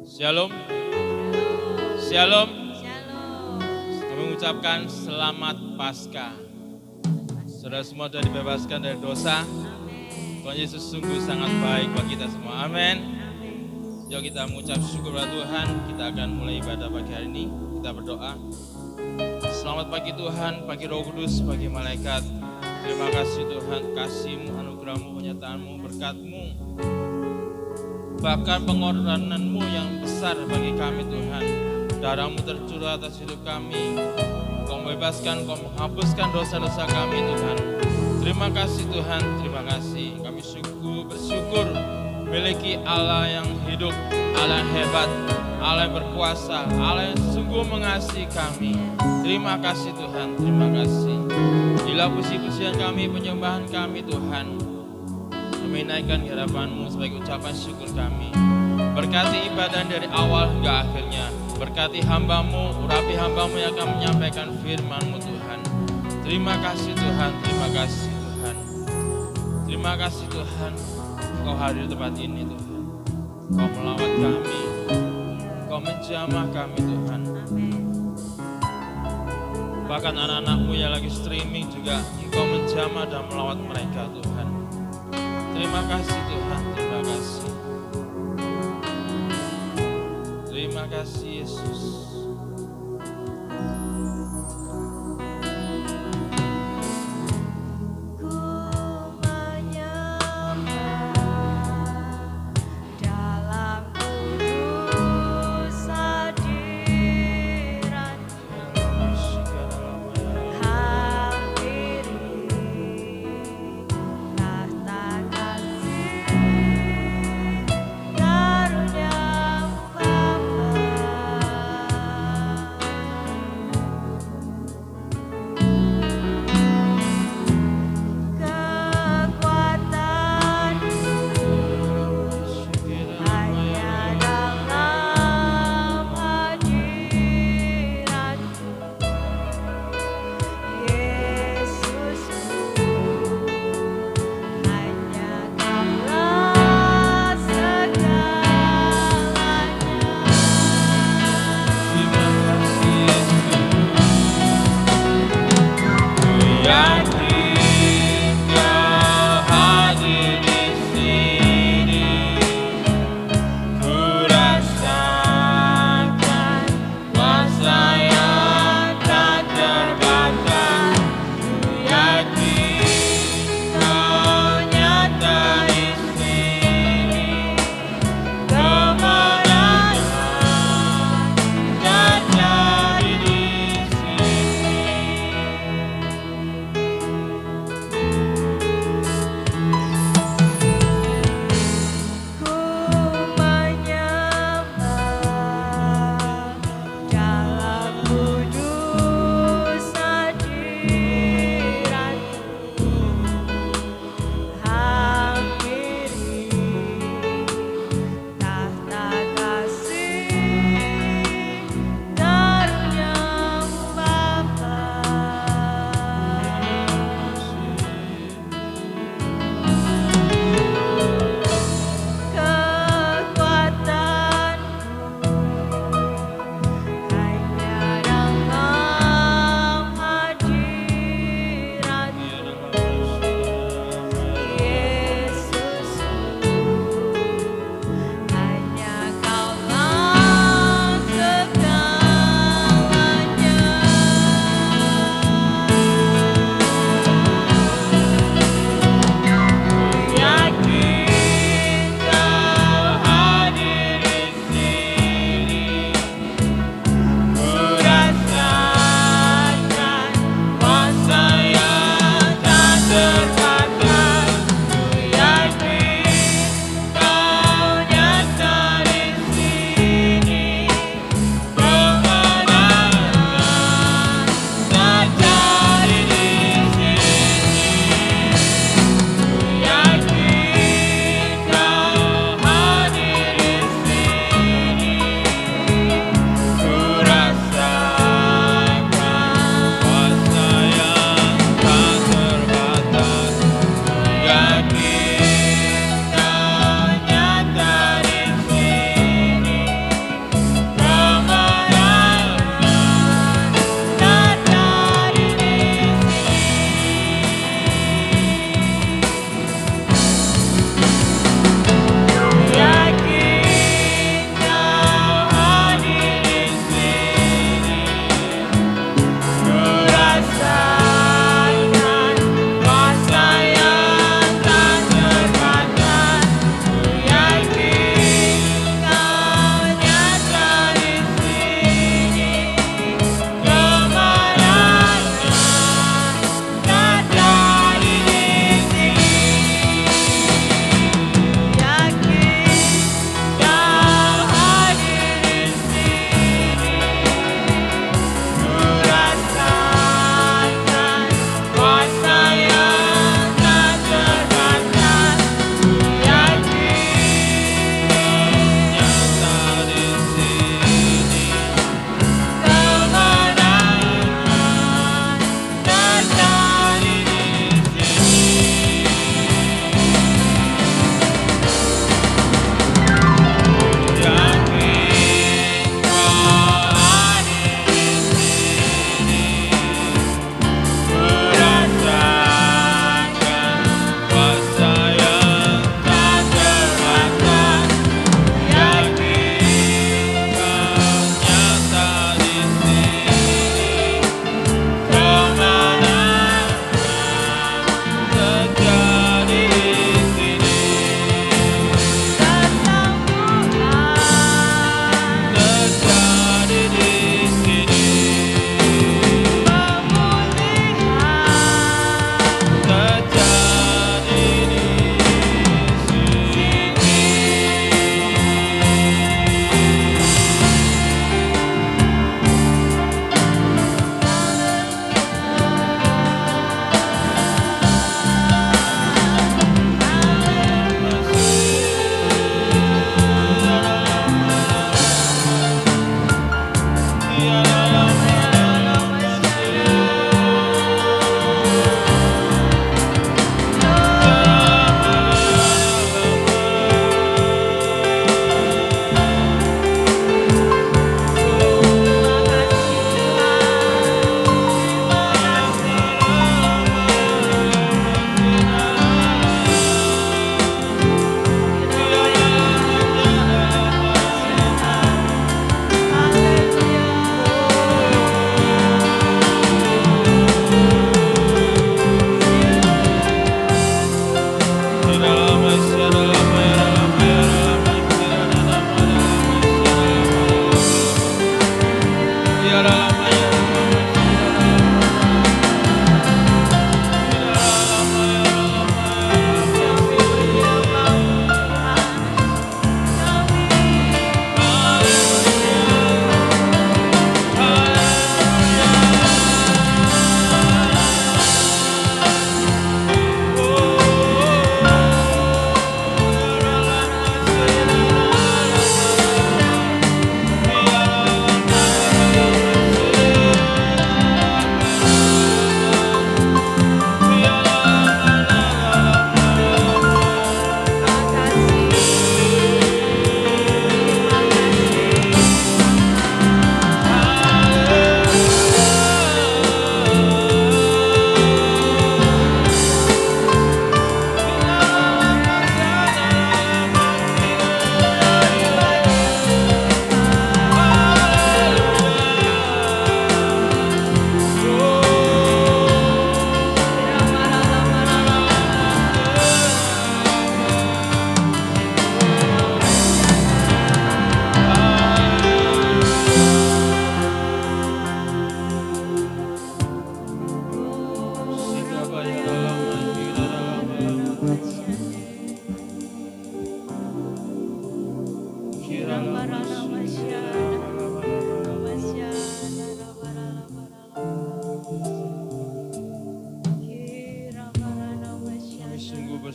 Shalom. Shalom. Shalom. Kami mengucapkan selamat Paskah. Saudara semua sudah dibebaskan dari dosa. Tuhan Yesus sungguh sangat baik bagi kita semua. Amin. Yuk kita mengucap syukur kepada Tuhan. Kita akan mulai ibadah pagi hari ini. Kita berdoa. Selamat pagi Tuhan, pagi Roh Kudus, pagi malaikat. Terima kasih Tuhan, kasih-Mu, anugerah-Mu, penyertaan-Mu, berkat-Mu. Bahkan pengorbanan-Mu yang besar bagi kami Tuhan. Darah-Mu tercurah atas hidup kami. Kau membebaskan, Kau menghapuskan dosa-dosa kami Tuhan. Terima kasih Tuhan, terima kasih. Kami bersyukur memiliki Allah yang hidup, Allah yang hebat, Allah yang berkuasa, Allah yang sungguh mengasihi kami. Terima kasih Tuhan, terima kasih. Inilah puji-pujian kami, penyembahan kami Tuhan. Kami naikkan di hadapan-Mu sebagai ucapan syukur kami. Berkati ibadah dari awal hingga akhirnya. Berkati hamba-Mu, urapi hamba-Mu yang akan menyampaikan firman-Mu Tuhan. Terima kasih Tuhan, terima kasih Tuhan. Terima kasih Tuhan, Kau hadir di tempat ini Tuhan. Kau melawat kami, Kau menjamah kami Tuhan. Bahkan anak-anak-Mu yang lagi streaming juga Engkau menjamah dan melawat mereka Tuhan. Terima kasih Tuhan, terima kasih. Terima kasih Yesus.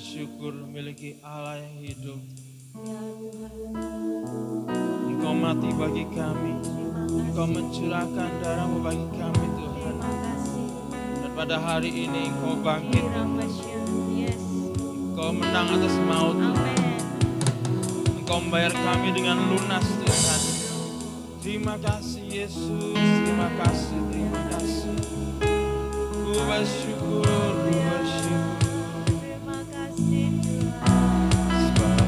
bersyukur memiliki Allah yang hidup. Ya Tuhan. Engkau mati bagi kami. Engkau mencurahkan darahmu bagi kami Tuhan. Terima kasih. Dan pada hari ini Engkau bangkit. Yes. Engkau menang atas maut. Amin. Engkau membayar kami dengan lunas Tuhan. Terima kasih Yesus. Terima kasih. Terima kasih. Ku bersyukur. Ku bersyukur. Terima kasih Tuhan. Sebab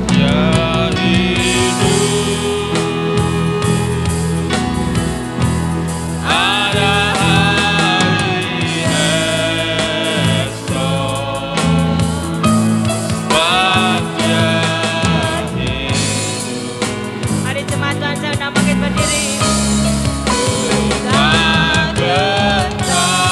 Dia hidup. Ada hari esok. Sebab Dia hidup. Mari jemaat Tuhan saya undang bangkit berdiri. Tak gentar.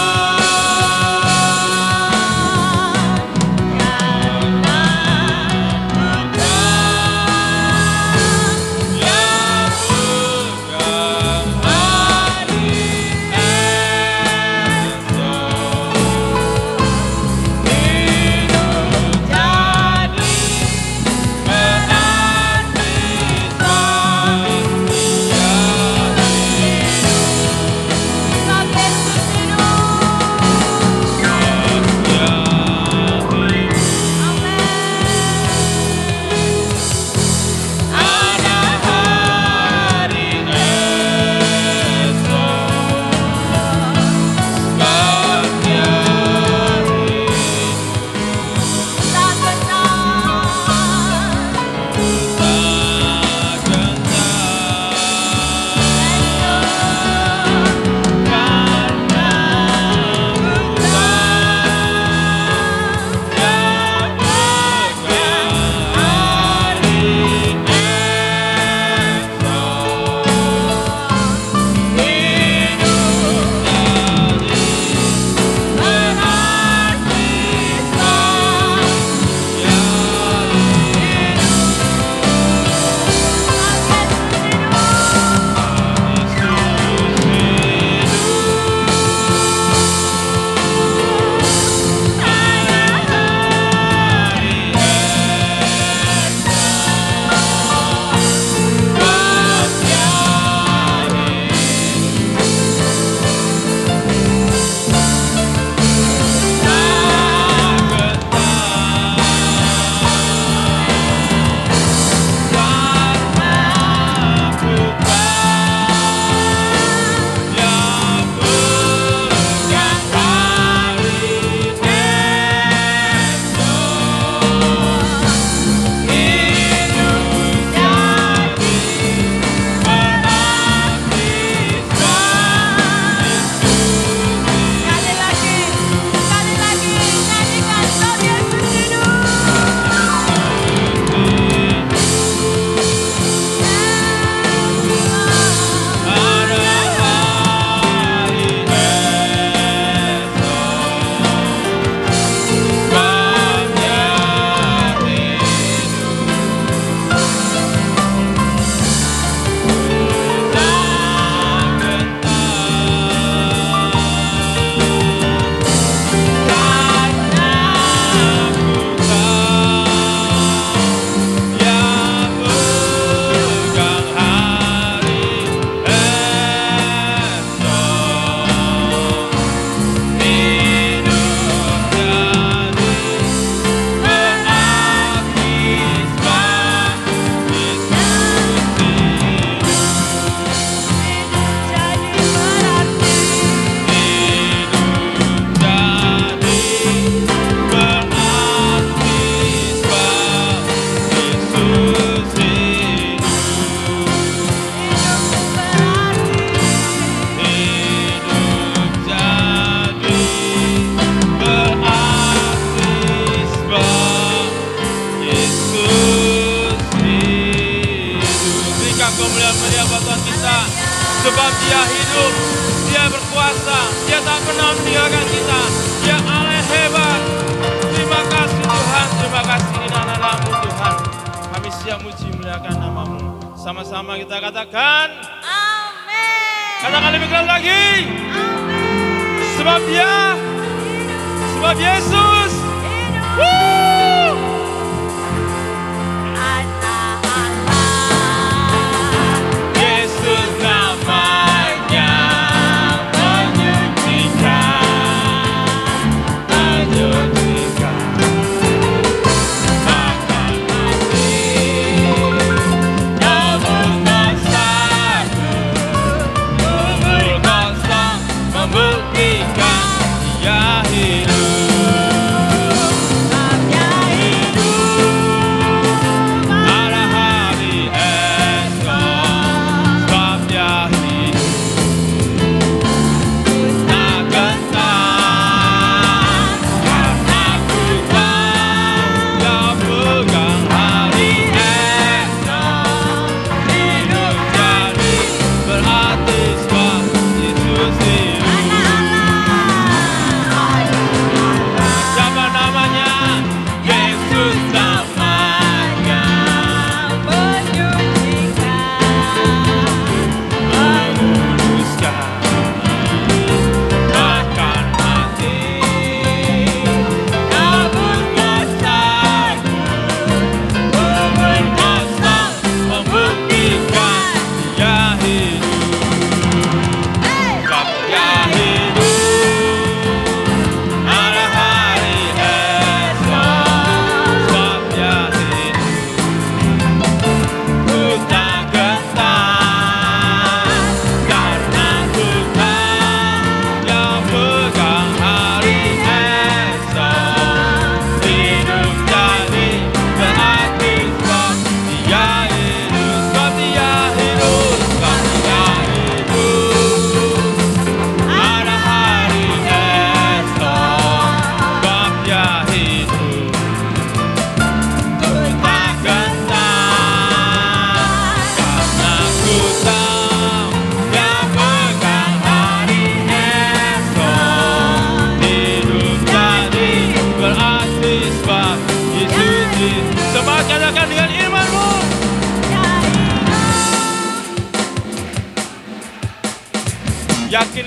Sebab Dia hidup, Dia berkuasa, Dia tak pernah meninggalkan kita. Dia Allah yang hebat. Terima kasih Tuhan, terima kasih di nama-Mu Tuhan. Kami siap muji muliakan nama-Mu. Sama-sama kita katakan, Amin. katakan lebih keras lagi. Amin. Sebab Dia, sebab Yesus. Hidup. Woo!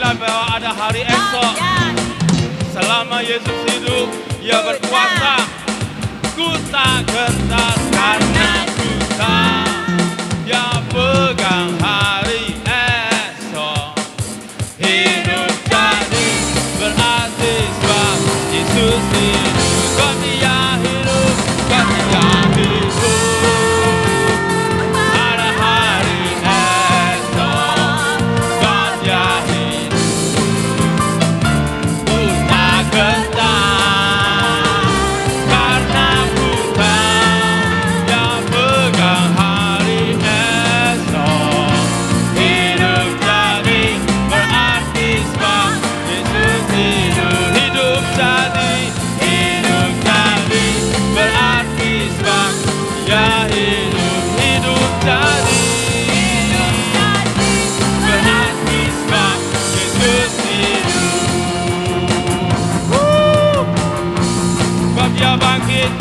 percaya bahwa ada hari esok. Selama Yesus hidup, Dia berkuasa. Ku tak gentar karena ku tahu Dia pegang hari esok. Hidup jadi berarti sebab Yesus hidup. Kau Dia hidup, kau Dia hidup. Ada hari esok, sebab Dia hidup. Ku tak gentar karena ku tahu Dia pegang hari esok. Hidup jadi berarti sebab Yesus hidup. Hidup jadi berarti sebab Dia hidup. Hidup jadi berarti sebab Yesus hidup. Sebab Dia bangkit,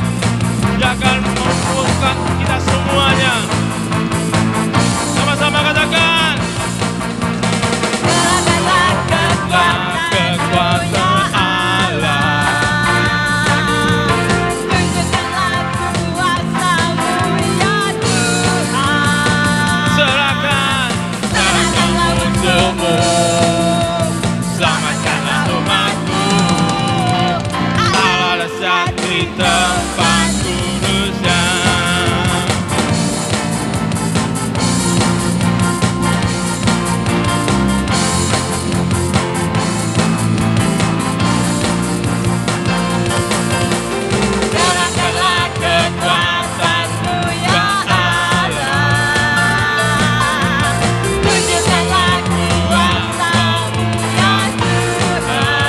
Dia akan mengumpulkan kita semuanya. Sama-sama katakan. Kekuatan Allah. Serahkan musuhmu, selamatkanlah umatku. Allah dahsyat di tempat kudusnya. Serahkanlah kekuatanmu ya Allah. Tunjukkanlah kuasamu ya Tuhan.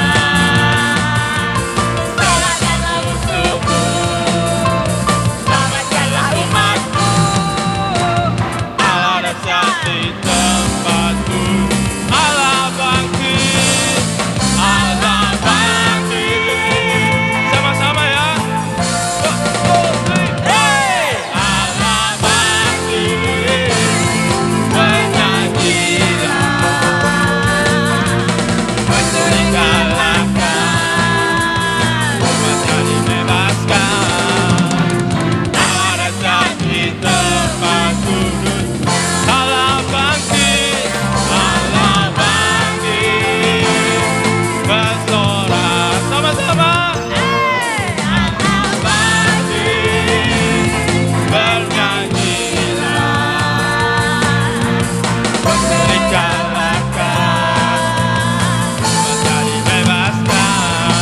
Serahkanlah musuhmu, selamatkanlah umatmu. Allah dahsyat di tempatku. Allah bangkit, Allah bangkit. Sama-sama ya. Hey! Allah bangkit, bernyanyilah, dikalahkan, umatnya dibebaskan. Allah dahsyat di tempat kudus. Allah bangkit, bersorak sama-sama. Allah bangkit, bernyanyilah, dikalahkan, umatnya dibebaskan.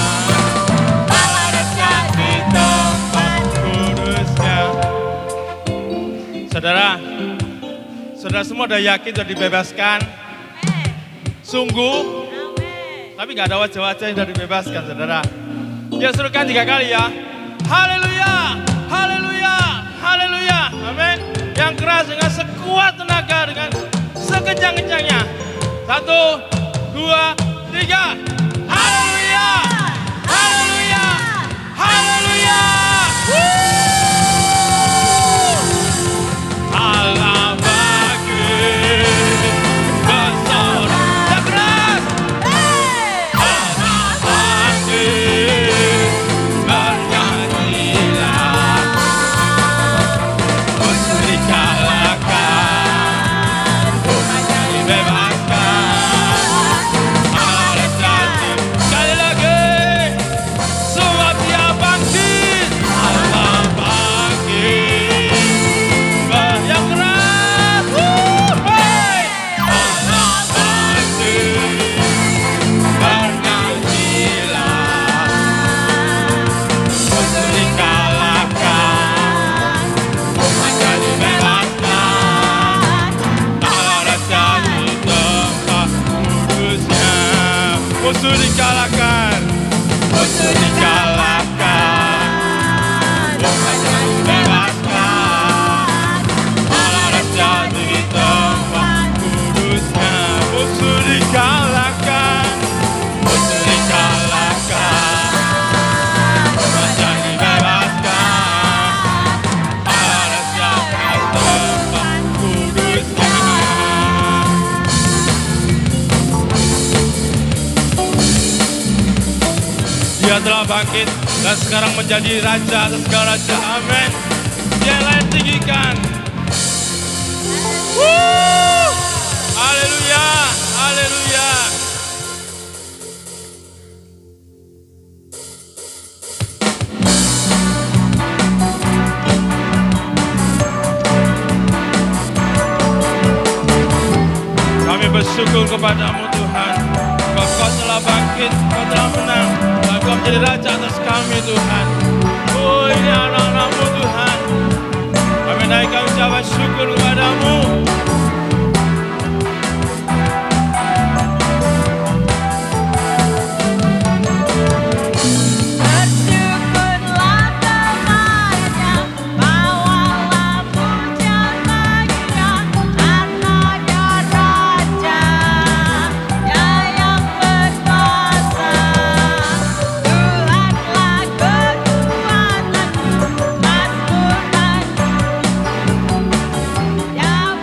Allah dahsyat di tempat kudusnya. Saudara, saudara semua udah yakin sudah dibebaskan? Sungguh? Tapi gak ada wajah-wajah yang sudah dibebaskan, saudara. Ya serukan 3 kali ya. Haleluya, haleluya, haleluya. Amin. Yang keras dengan sekuat tenaga, dengan sekencang-kencangnya. 1, 2, 3. Haleluya, haleluya, haleluya. Allah bangkit, bersorak. Yang keras. Allah bangkit, bernyanyilah, musuh dikalahkan, umatnya dibebaskan. Allah dahsyat. Sekali telah bangkit dan sekarang menjadi raja atas segala raja. Amin. Yang lain tinggikan. Haleluya, haleluya. Kami bersyukur kepadamu Tuhan. Kau telah bangkit, kau telah menang, dan kau menjadi raja atas kami Tuhan. Oh, ini anak-anakmu Tuhan. Kami naikkan ucapan syukur kepadamu. Bersyukurlah kepadanya, bawalah pujian baginya, karena Dia Raja, Dia yang berkuasa. Tuhanlah kekuatanku, Mas Tuhan, Dia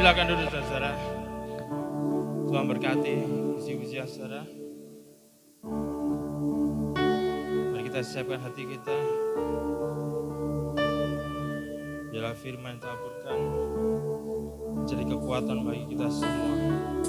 Silakan duduk saudara. Tuhan berkati isi ujian saudara. Mari kita siapkan hati kita. Biarlah firman yang taburkan jadi kekuatan bagi kita semua. Yang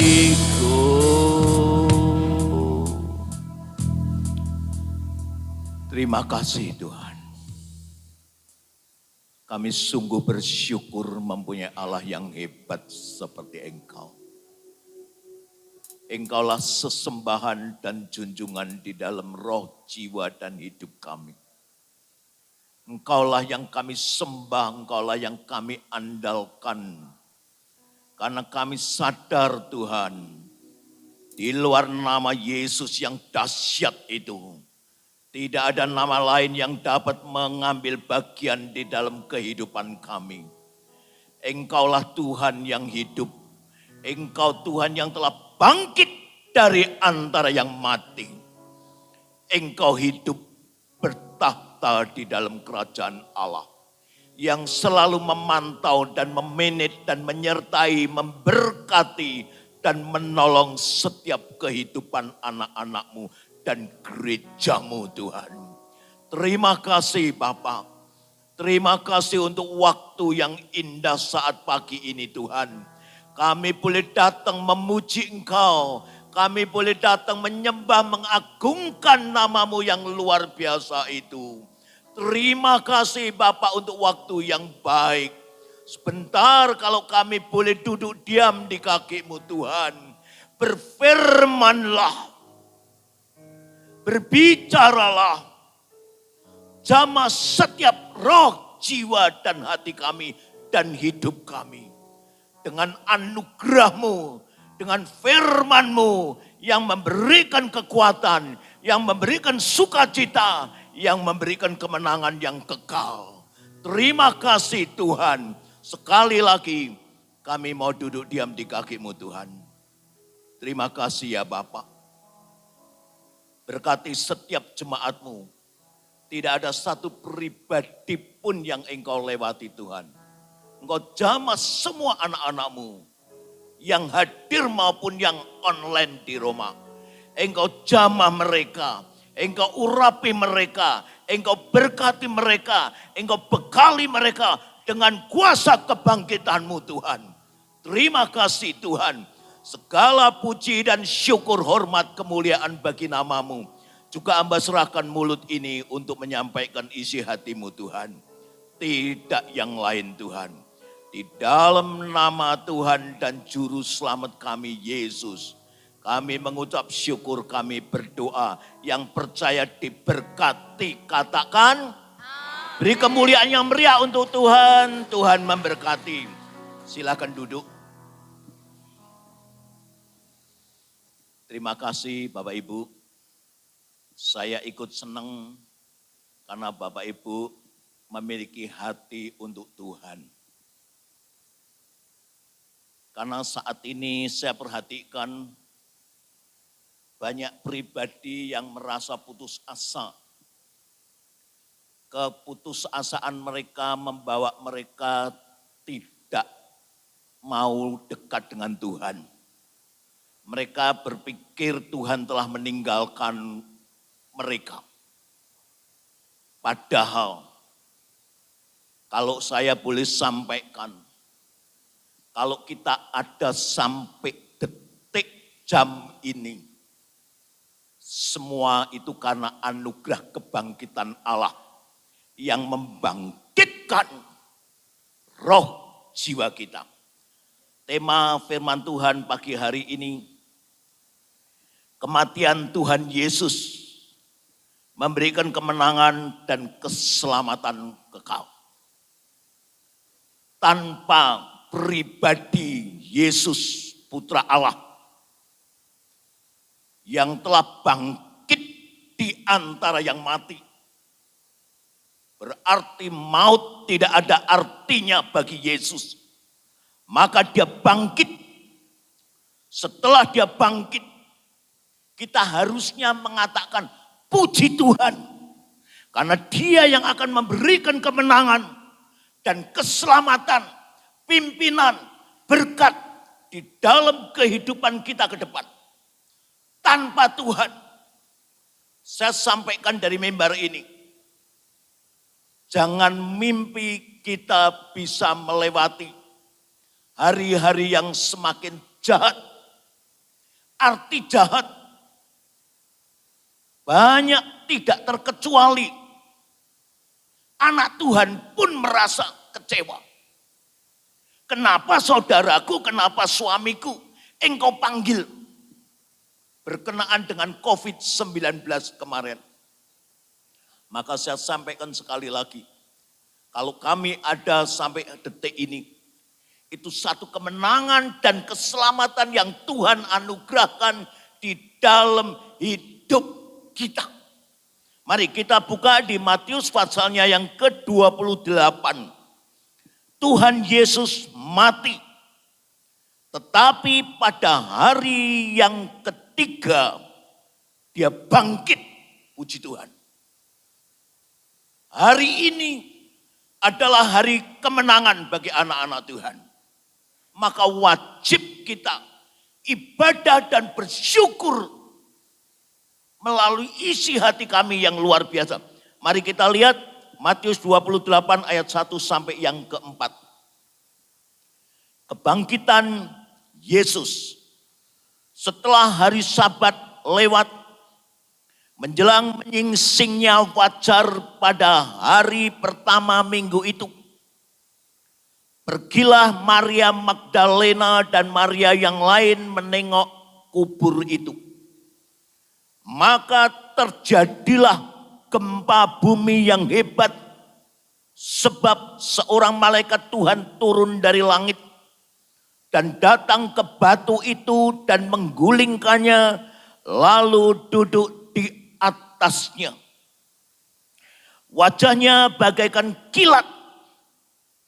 hatiku. Terima kasih Tuhan. Kami sungguh bersyukur mempunyai Allah yang hebat seperti Engkau. Engkaulah sesembahan dan junjungan di dalam roh, jiwa, dan hidup kami. Engkaulah yang kami sembah, Engkaulah yang kami andalkan. Karena kami sadar Tuhan, di luar nama Yesus yang dahsyat itu, tidak ada nama lain yang dapat mengambil bagian di dalam kehidupan kami. Engkaulah Tuhan yang hidup. Engkau Tuhan yang telah bangkit dari antara yang mati. Engkau hidup bertahta di dalam kerajaan Allah. Yang selalu memantau dan memanage dan menyertai, memberkati dan menolong setiap kehidupan anak-anak-Mu dan gerejamu Tuhan. Terima kasih Bapa. Terima kasih untuk waktu yang indah saat pagi ini Tuhan. Kami boleh datang memuji Engkau. Kami boleh datang menyembah, mengagungkan nama-Mu yang luar biasa itu. Terima kasih Bapa untuk waktu yang baik. Sebentar kalau kami boleh duduk diam di kaki-Mu Tuhan. Berfirmanlah. Berbicaralah, jamah setiap roh, jiwa, dan hati kami, dan hidup kami. Dengan anugerah-Mu, dengan firman-Mu, yang memberikan kekuatan, yang memberikan sukacita, yang memberikan kemenangan yang kekal. Terima kasih Tuhan. Sekali lagi, kami mau duduk diam di kaki-Mu Tuhan. Terima kasih ya Bapak. Berkati setiap jemaat-Mu. Tidak ada satu pribadi pun yang Engkau lewati Tuhan. Engkau jamah semua anak-anak-Mu. Yang hadir maupun yang online di Roma. Engkau jamah mereka. Engkau urapi mereka. Engkau berkati mereka. Engkau bekali mereka dengan kuasa kebangkitan-Mu Tuhan. Terima kasih Tuhan. Segala puji dan syukur, hormat, kemuliaan bagi nama-Mu. Juga hamba serahkan mulut ini untuk menyampaikan isi hati-Mu Tuhan. Tidak yang lain Tuhan. Di dalam nama Tuhan dan Juru Selamat kami Yesus. Kami mengucap syukur, kami berdoa. Yang percaya diberkati, katakan. Beri kemuliaan yang meriah untuk Tuhan. Tuhan memberkati. Silakan duduk. Terima kasih Bapak Ibu, saya ikut senang karena Bapak Ibu memiliki hati untuk Tuhan. Karena saat ini saya perhatikan banyak pribadi yang merasa putus asa. Keputusasaan mereka membawa mereka tidak mau dekat dengan Tuhan. Mereka berpikir Tuhan telah meninggalkan mereka. Padahal, kalau saya boleh sampaikan, kalau kita ada sampai detik jam ini, semua itu karena anugerah kebangkitan Allah yang membangkitkan roh jiwa kita. Tema firman Tuhan pagi hari ini, kematian Tuhan Yesus memberikan kemenangan dan keselamatan kekal. Tanpa pribadi Yesus Putra Allah yang telah bangkit di antara yang mati, berarti maut tidak ada artinya bagi Yesus. Maka dia bangkit. Setelah dia bangkit, kita harusnya mengatakan puji Tuhan. Karena dia yang akan memberikan kemenangan dan keselamatan, pimpinan, berkat di dalam kehidupan kita ke depan. Tanpa Tuhan, saya sampaikan dari mimbar ini, jangan mimpi kita bisa melewati hari-hari yang semakin jahat, arti jahat. Banyak tidak terkecuali anak Tuhan pun merasa kecewa. Kenapa saudaraku, kenapa suamiku engkau panggil berkenaan dengan COVID-19 kemarin? Maka saya sampaikan sekali lagi, kalau kami ada sampai detik ini, itu satu kemenangan dan keselamatan yang Tuhan anugerahkan di dalam hidup kita. Mari kita buka di Matius pasalnya yang ke-28. Tuhan Yesus mati. Tetapi pada hari yang ketiga dia bangkit. Puji Tuhan. Hari ini adalah hari kemenangan bagi anak-anak Tuhan. Maka wajib kita ibadah dan bersyukur melalui isi hati kami yang luar biasa. Mari kita lihat Matius 28 ayat 1 sampai yang keempat. Kebangkitan Yesus setelah hari Sabat lewat, menjelang menyingsingnya fajar pada hari pertama minggu itu, pergilah Maria Magdalena dan Maria yang lain menengok kubur itu. Maka terjadilah gempa bumi yang hebat, sebab seorang malaikat Tuhan turun dari langit dan datang ke batu itu dan menggulingkannya, lalu duduk di atasnya. Wajahnya bagaikan kilat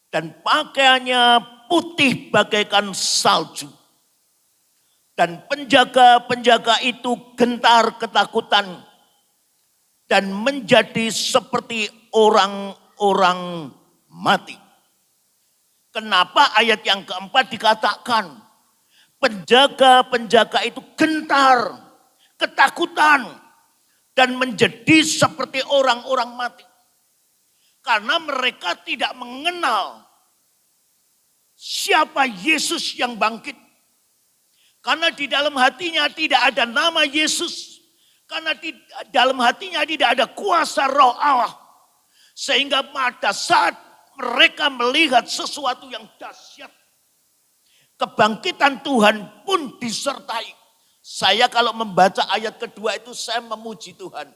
dan pakaiannya putih bagaikan salju. Dan penjaga-penjaga itu gentar ketakutan dan menjadi seperti orang-orang mati. Kenapa ayat yang keempat dikatakan penjaga-penjaga itu gentar, ketakutan, dan menjadi seperti orang-orang mati? Karena mereka tidak mengenal siapa Yesus yang bangkit. Karena di dalam hatinya tidak ada nama Yesus. Karena di dalam hatinya tidak ada kuasa Roh Allah. Sehingga pada saat mereka melihat sesuatu yang dahsyat, kebangkitan Tuhan pun disertai. Saya kalau membaca ayat kedua itu saya memuji Tuhan.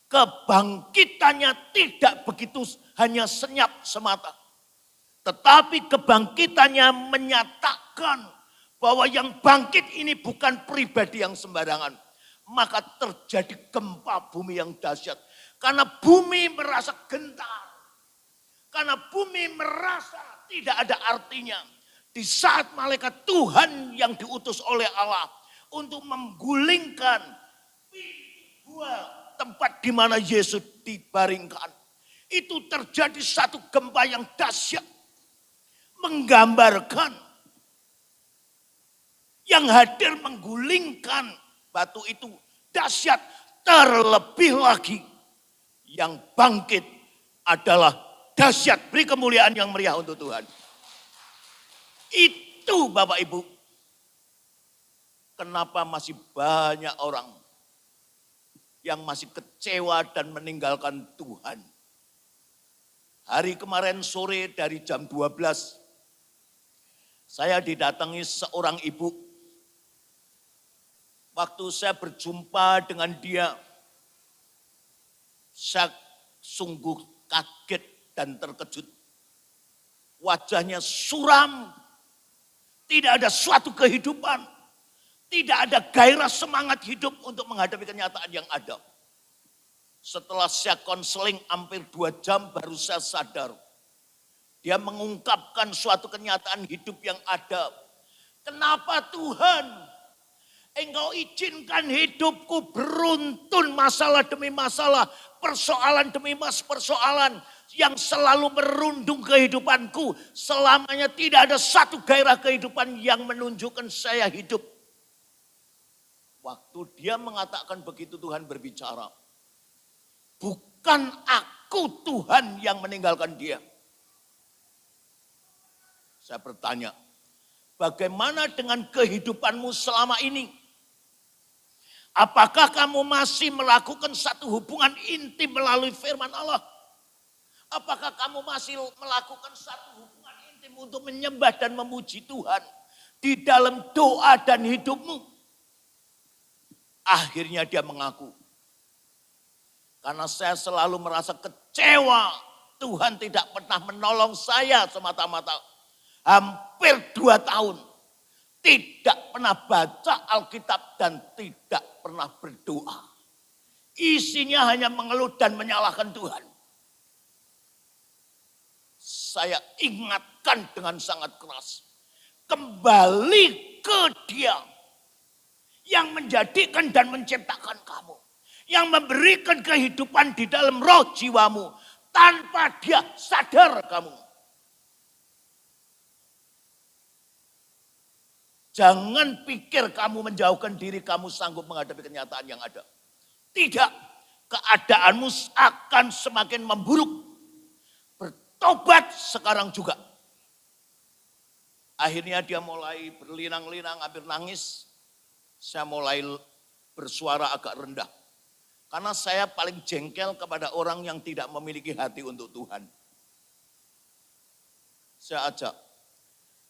Kebangkitannya tidak begitu hanya senyap semata. Tetapi kebangkitannya menyatakan bahwa yang bangkit ini bukan pribadi yang sembarangan. Maka terjadi gempa bumi yang dahsyat. Karena bumi merasa gentar. Karena bumi merasa tidak ada artinya. Di saat malaikat Tuhan yang diutus oleh Allah untuk menggulingkan dua tempat di mana Yesus dibaringkan. Itu terjadi satu gempa yang dahsyat. Menggambarkan yang hadir menggulingkan batu itu dahsyat. Terlebih lagi yang bangkit adalah dahsyat. Beri kemuliaan yang meriah untuk Tuhan. Itu Bapak Ibu. Kenapa masih banyak orang yang masih kecewa dan meninggalkan Tuhan. Hari kemarin sore dari jam 12. Saya didatangi seorang ibu. Waktu saya berjumpa dengan dia, saya sungguh kaget dan terkejut. Wajahnya suram, tidak ada suatu kehidupan, tidak ada gairah semangat hidup untuk menghadapi kenyataan yang ada. Setelah saya konseling hampir 2 jam baru saya sadar. Dia mengungkapkan suatu kenyataan hidup yang ada. Kenapa Tuhan? Engkau izinkan hidupku beruntun masalah demi masalah, persoalan demi persoalan yang selalu merundung kehidupanku. Selamanya tidak ada satu gairah kehidupan yang menunjukkan saya hidup. Waktu dia mengatakan begitu Tuhan berbicara. Bukan aku Tuhan yang meninggalkan dia. Saya bertanya, bagaimana dengan kehidupanmu selama ini? Apakah kamu masih melakukan satu hubungan intim melalui firman Allah? Apakah kamu masih melakukan satu hubungan intim untuk menyembah dan memuji Tuhan di dalam doa dan hidupmu? Akhirnya dia mengaku, karena saya selalu merasa kecewa, Tuhan tidak pernah menolong saya semata-mata. Hampir 2 tahun, tidak pernah baca Alkitab dan tidak pernah berdoa. Isinya hanya mengeluh dan menyalahkan Tuhan. Saya ingatkan dengan sangat keras. Kembali ke Dia yang menjadikan dan menciptakan kamu. Yang memberikan kehidupan di dalam roh jiwamu. Tanpa Dia sadar kamu. Jangan pikir kamu menjauhkan diri, kamu sanggup menghadapi kenyataan yang ada. Tidak, keadaanmu akan semakin memburuk. Bertobat sekarang juga. Akhirnya dia mulai berlinang-linang, hampir nangis. Saya mulai bersuara agak rendah. Karena saya paling jengkel kepada orang yang tidak memiliki hati untuk Tuhan. Saya ajak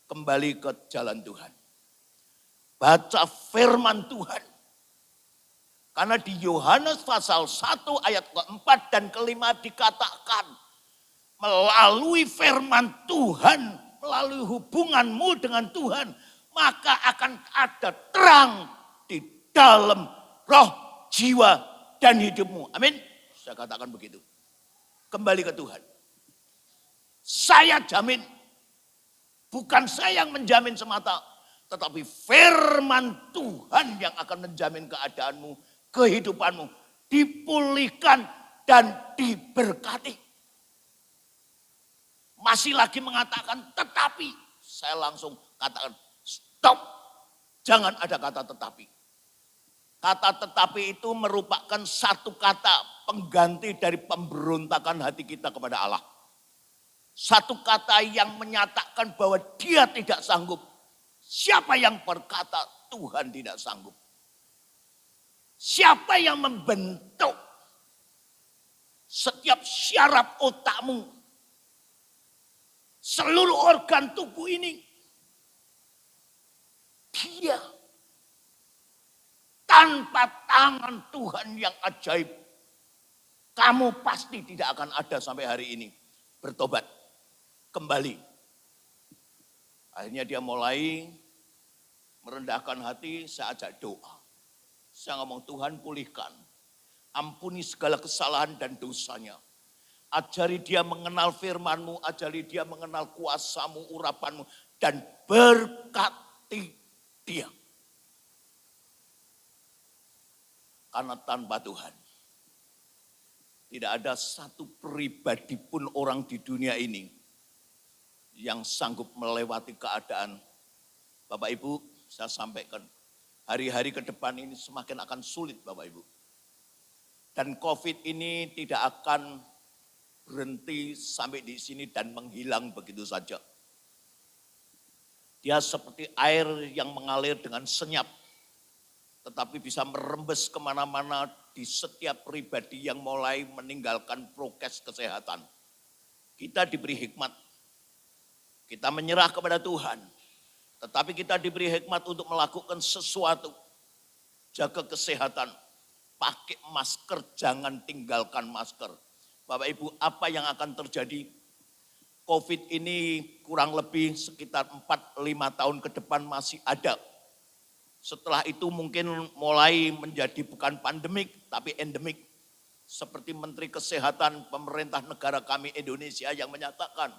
kembali ke jalan Tuhan. Baca firman Tuhan. Karena di Yohanes pasal 1 ayat keempat dan kelima dikatakan, melalui firman Tuhan, melalui hubunganmu dengan Tuhan, maka akan ada terang di dalam roh, jiwa, dan hidupmu. Amin. Saya katakan begitu. Kembali ke Tuhan. Saya jamin, bukan saya yang menjamin semata, tetapi firman Tuhan yang akan menjamin keadaanmu, kehidupanmu, dipulihkan dan diberkati. Masih lagi mengatakan tetapi, saya langsung katakan stop. Jangan ada kata tetapi. Kata tetapi itu merupakan satu kata pengganti dari pemberontakan hati kita kepada Allah. Satu kata yang menyatakan bahwa Dia tidak sanggup. Siapa yang berkata Tuhan tidak sanggup? Siapa yang membentuk setiap syaraf otakmu? Seluruh organ tubuh ini. Dia. Tanpa tangan Tuhan yang ajaib. Kamu pasti tidak akan ada sampai hari ini. Bertobat. Kembali. Akhirnya dia mulai merendahkan hati, saya ajak doa. Saya ngomong, Tuhan pulihkan. Ampuni segala kesalahan dan dosanya. Ajari dia mengenal firman-Mu, ajari dia mengenal kuasa-Mu, urapan-Mu, dan berkati dia. Karena tanpa Tuhan, tidak ada satu pribadi pun orang di dunia ini yang sanggup melewati keadaan. Bapak Ibu, saya sampaikan, hari-hari ke depan ini semakin akan sulit Bapak Ibu. Dan COVID ini tidak akan berhenti sampai di sini dan menghilang begitu saja. Dia seperti air yang mengalir dengan senyap, tetapi bisa merembes kemana-mana di setiap pribadi yang mulai meninggalkan prokes kesehatan. Kita diberi hikmat, kita menyerah kepada Tuhan, tetapi kita diberi hikmat untuk melakukan sesuatu. Jaga kesehatan, pakai masker, jangan tinggalkan masker. Bapak Ibu, apa yang akan terjadi? COVID ini kurang lebih sekitar 4-5 tahun ke depan masih ada. Setelah itu mungkin mulai menjadi bukan pandemik, tapi endemik. Seperti Menteri Kesehatan pemerintah negara kami Indonesia yang menyatakan,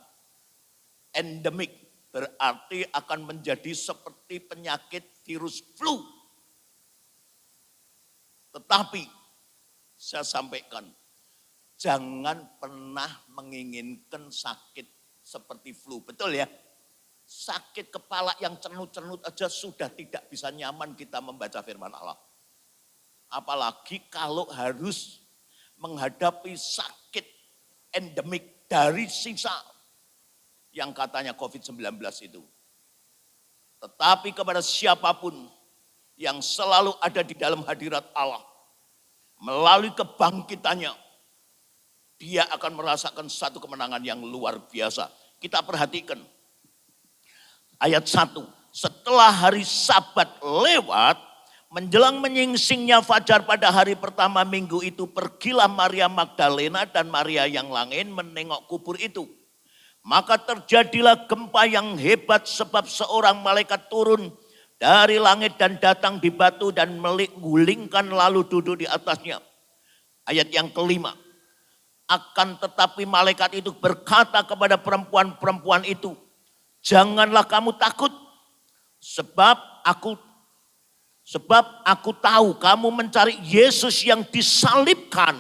endemik berarti akan menjadi seperti penyakit virus flu. Tetapi saya sampaikan, jangan pernah menginginkan sakit seperti flu. Betul ya? Sakit kepala yang cenut-cenut aja sudah tidak bisa nyaman kita membaca firman Allah. Apalagi kalau harus menghadapi sakit endemik dari sisa yang katanya COVID-19 itu. Tetapi kepada siapapun yang selalu ada di dalam hadirat Allah. Melalui kebangkitannya, dia akan merasakan satu kemenangan yang luar biasa. Kita perhatikan ayat 1. Setelah hari Sabat lewat, menjelang menyingsingnya fajar pada hari pertama minggu itu, pergilah Maria Magdalena dan Maria yang lain menengok kubur itu. Maka terjadilah gempa yang hebat sebab seorang malaikat turun dari langit dan datang di batu dan menggulingkan lalu duduk di atasnya. Ayat yang kelima. Akan tetapi malaikat itu berkata kepada perempuan-perempuan itu, janganlah kamu takut, sebab aku tahu kamu mencari Yesus yang disalibkan.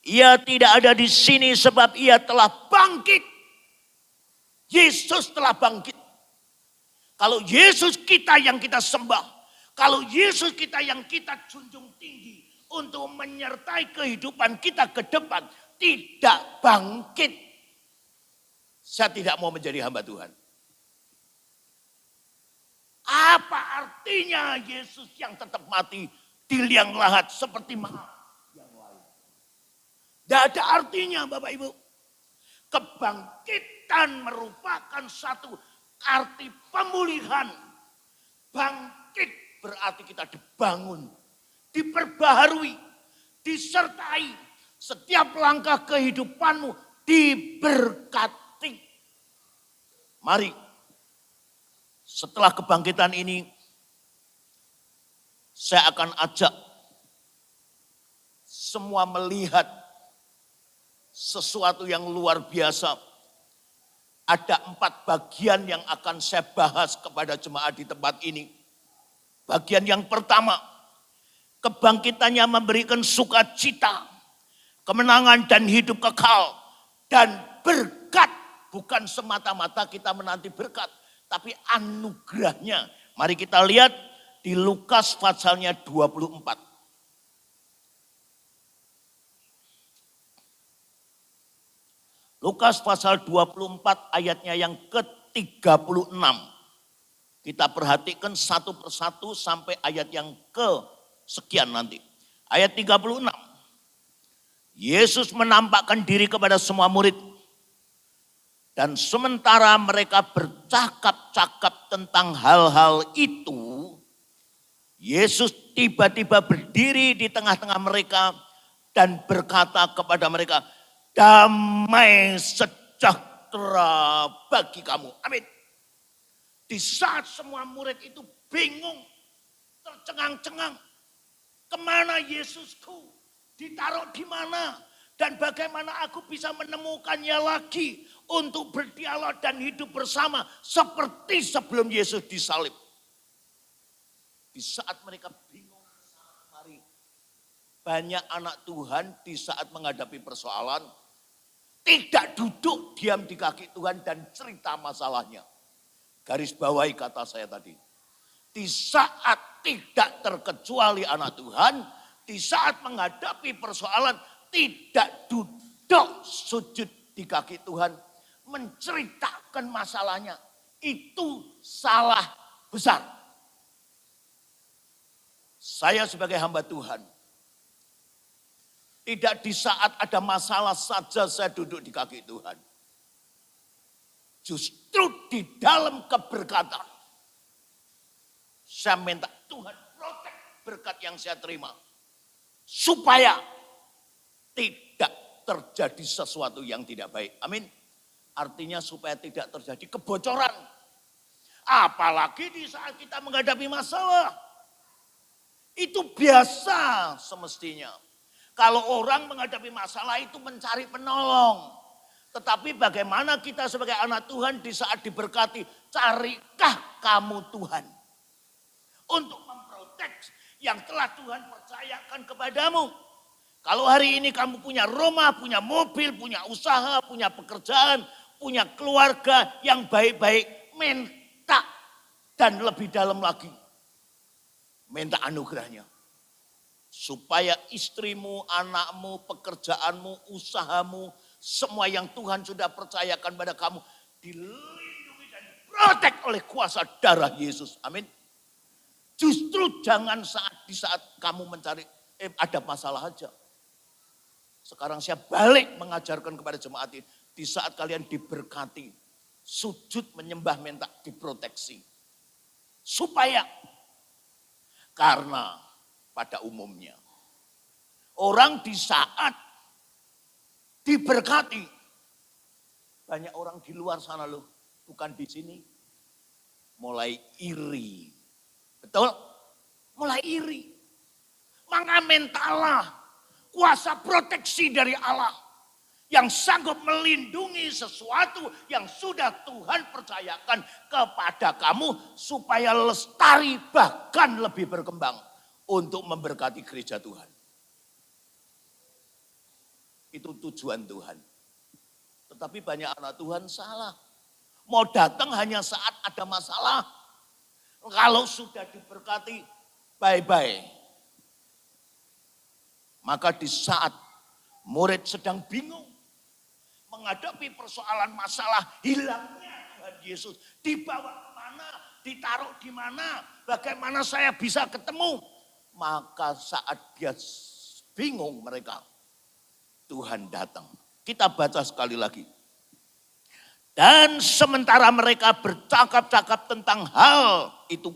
Ia tidak ada di sini sebab ia telah bangkit. Yesus telah bangkit. Kalau Yesus kita yang kita sembah, kalau Yesus kita yang kita junjung tinggi untuk menyertai kehidupan kita ke depan, tidak bangkit, saya tidak mau menjadi hamba Tuhan. Apa artinya Yesus yang tetap mati di liang lahat seperti yang lain? Tidak ada artinya Bapak Ibu. Kebangkitan merupakan satu arti pemulihan. Bangkit berarti kita dibangun, diperbaharui, disertai. Setiap langkah kehidupanmu diberkati. Mari, setelah kebangkitan ini, saya akan ajak semua melihat sesuatu yang luar biasa. Ada 4 bagian yang akan saya bahas kepada jemaat di tempat ini. Bagian yang pertama, kebangkitannya memberikan sukacita, kemenangan dan hidup kekal, dan berkat. Bukan semata-mata kita menanti berkat, tapi anugerahnya. Mari kita lihat di Lukas pasalnya 24. Lukas pasal 24 ayatnya yang ke-36. Kita perhatikan satu persatu sampai ayat yang ke-sekian nanti. Ayat 36. Yesus menampakkan diri kepada semua murid. Dan sementara mereka bercakap-cakap tentang hal-hal itu, Yesus tiba-tiba berdiri di tengah-tengah mereka dan berkata kepada mereka, damai sejahtera bagi kamu. Amin. Di saat semua murid itu bingung, tercengang-cengang. Kemana Yesusku? Ditaruh di mana? Dan bagaimana aku bisa menemukannya lagi untuk berdialog dan hidup bersama seperti sebelum Yesus disalib. Di saat mereka bingung, mari. Banyak anak Tuhan di saat menghadapi persoalan, tidak duduk diam di kaki Tuhan dan cerita masalahnya. Garis bawahi kata saya tadi. Di saat tidak terkecuali anak Tuhan, di saat menghadapi persoalan, tidak duduk sujud di kaki Tuhan, menceritakan masalahnya. Itu salah besar. Saya sebagai hamba Tuhan, tidak di saat ada masalah saja saya duduk di kaki Tuhan. Justru di dalam keberkatan, saya minta Tuhan protek berkat yang saya terima. Supaya tidak terjadi sesuatu yang tidak baik. Amin. Artinya supaya tidak terjadi kebocoran. Apalagi di saat kita menghadapi masalah. Itu biasa semestinya. Kalau orang menghadapi masalah itu mencari penolong. Tetapi bagaimana kita sebagai anak Tuhan di saat diberkati, carikah kamu Tuhan untuk memprotek yang telah Tuhan percayakan kepadamu. Kalau hari ini kamu punya rumah, punya mobil, punya usaha, punya pekerjaan, punya keluarga yang baik-baik, minta dan lebih dalam lagi. Minta anugerahnya. Supaya istrimu, anakmu, pekerjaanmu, usahamu, semua yang Tuhan sudah percayakan pada kamu dilindungi dan diprotek oleh kuasa darah Yesus. Amin. Justru jangan di saat kamu mencari ada masalah aja. Sekarang saya balik mengajarkan kepada jemaat ini. Di saat kalian diberkati, sujud menyembah minta diproteksi. Supaya, karena pada umumnya, orang di saat diberkati, banyak orang di luar sana loh, bukan di sini, mulai iri. Betul? Mulai iri. Mengamentalah kuasa proteksi dari Allah yang sanggup melindungi sesuatu yang sudah Tuhan percayakan kepada kamu supaya lestari bahkan lebih berkembang untuk memberkati gereja Tuhan. Itu tujuan Tuhan. Tetapi banyak anak Tuhan salah. Mau datang hanya saat ada masalah. Kalau sudah diberkati, bye-bye. Maka di saat murid sedang bingung menghadapi persoalan masalah hilangnya Tuhan Yesus, dibawa kemana, ditaruh di mana, bagaimana saya bisa ketemu. Maka saat dia bingung mereka, Tuhan datang. Kita baca sekali lagi. Dan sementara mereka bercakap-cakap tentang hal itu,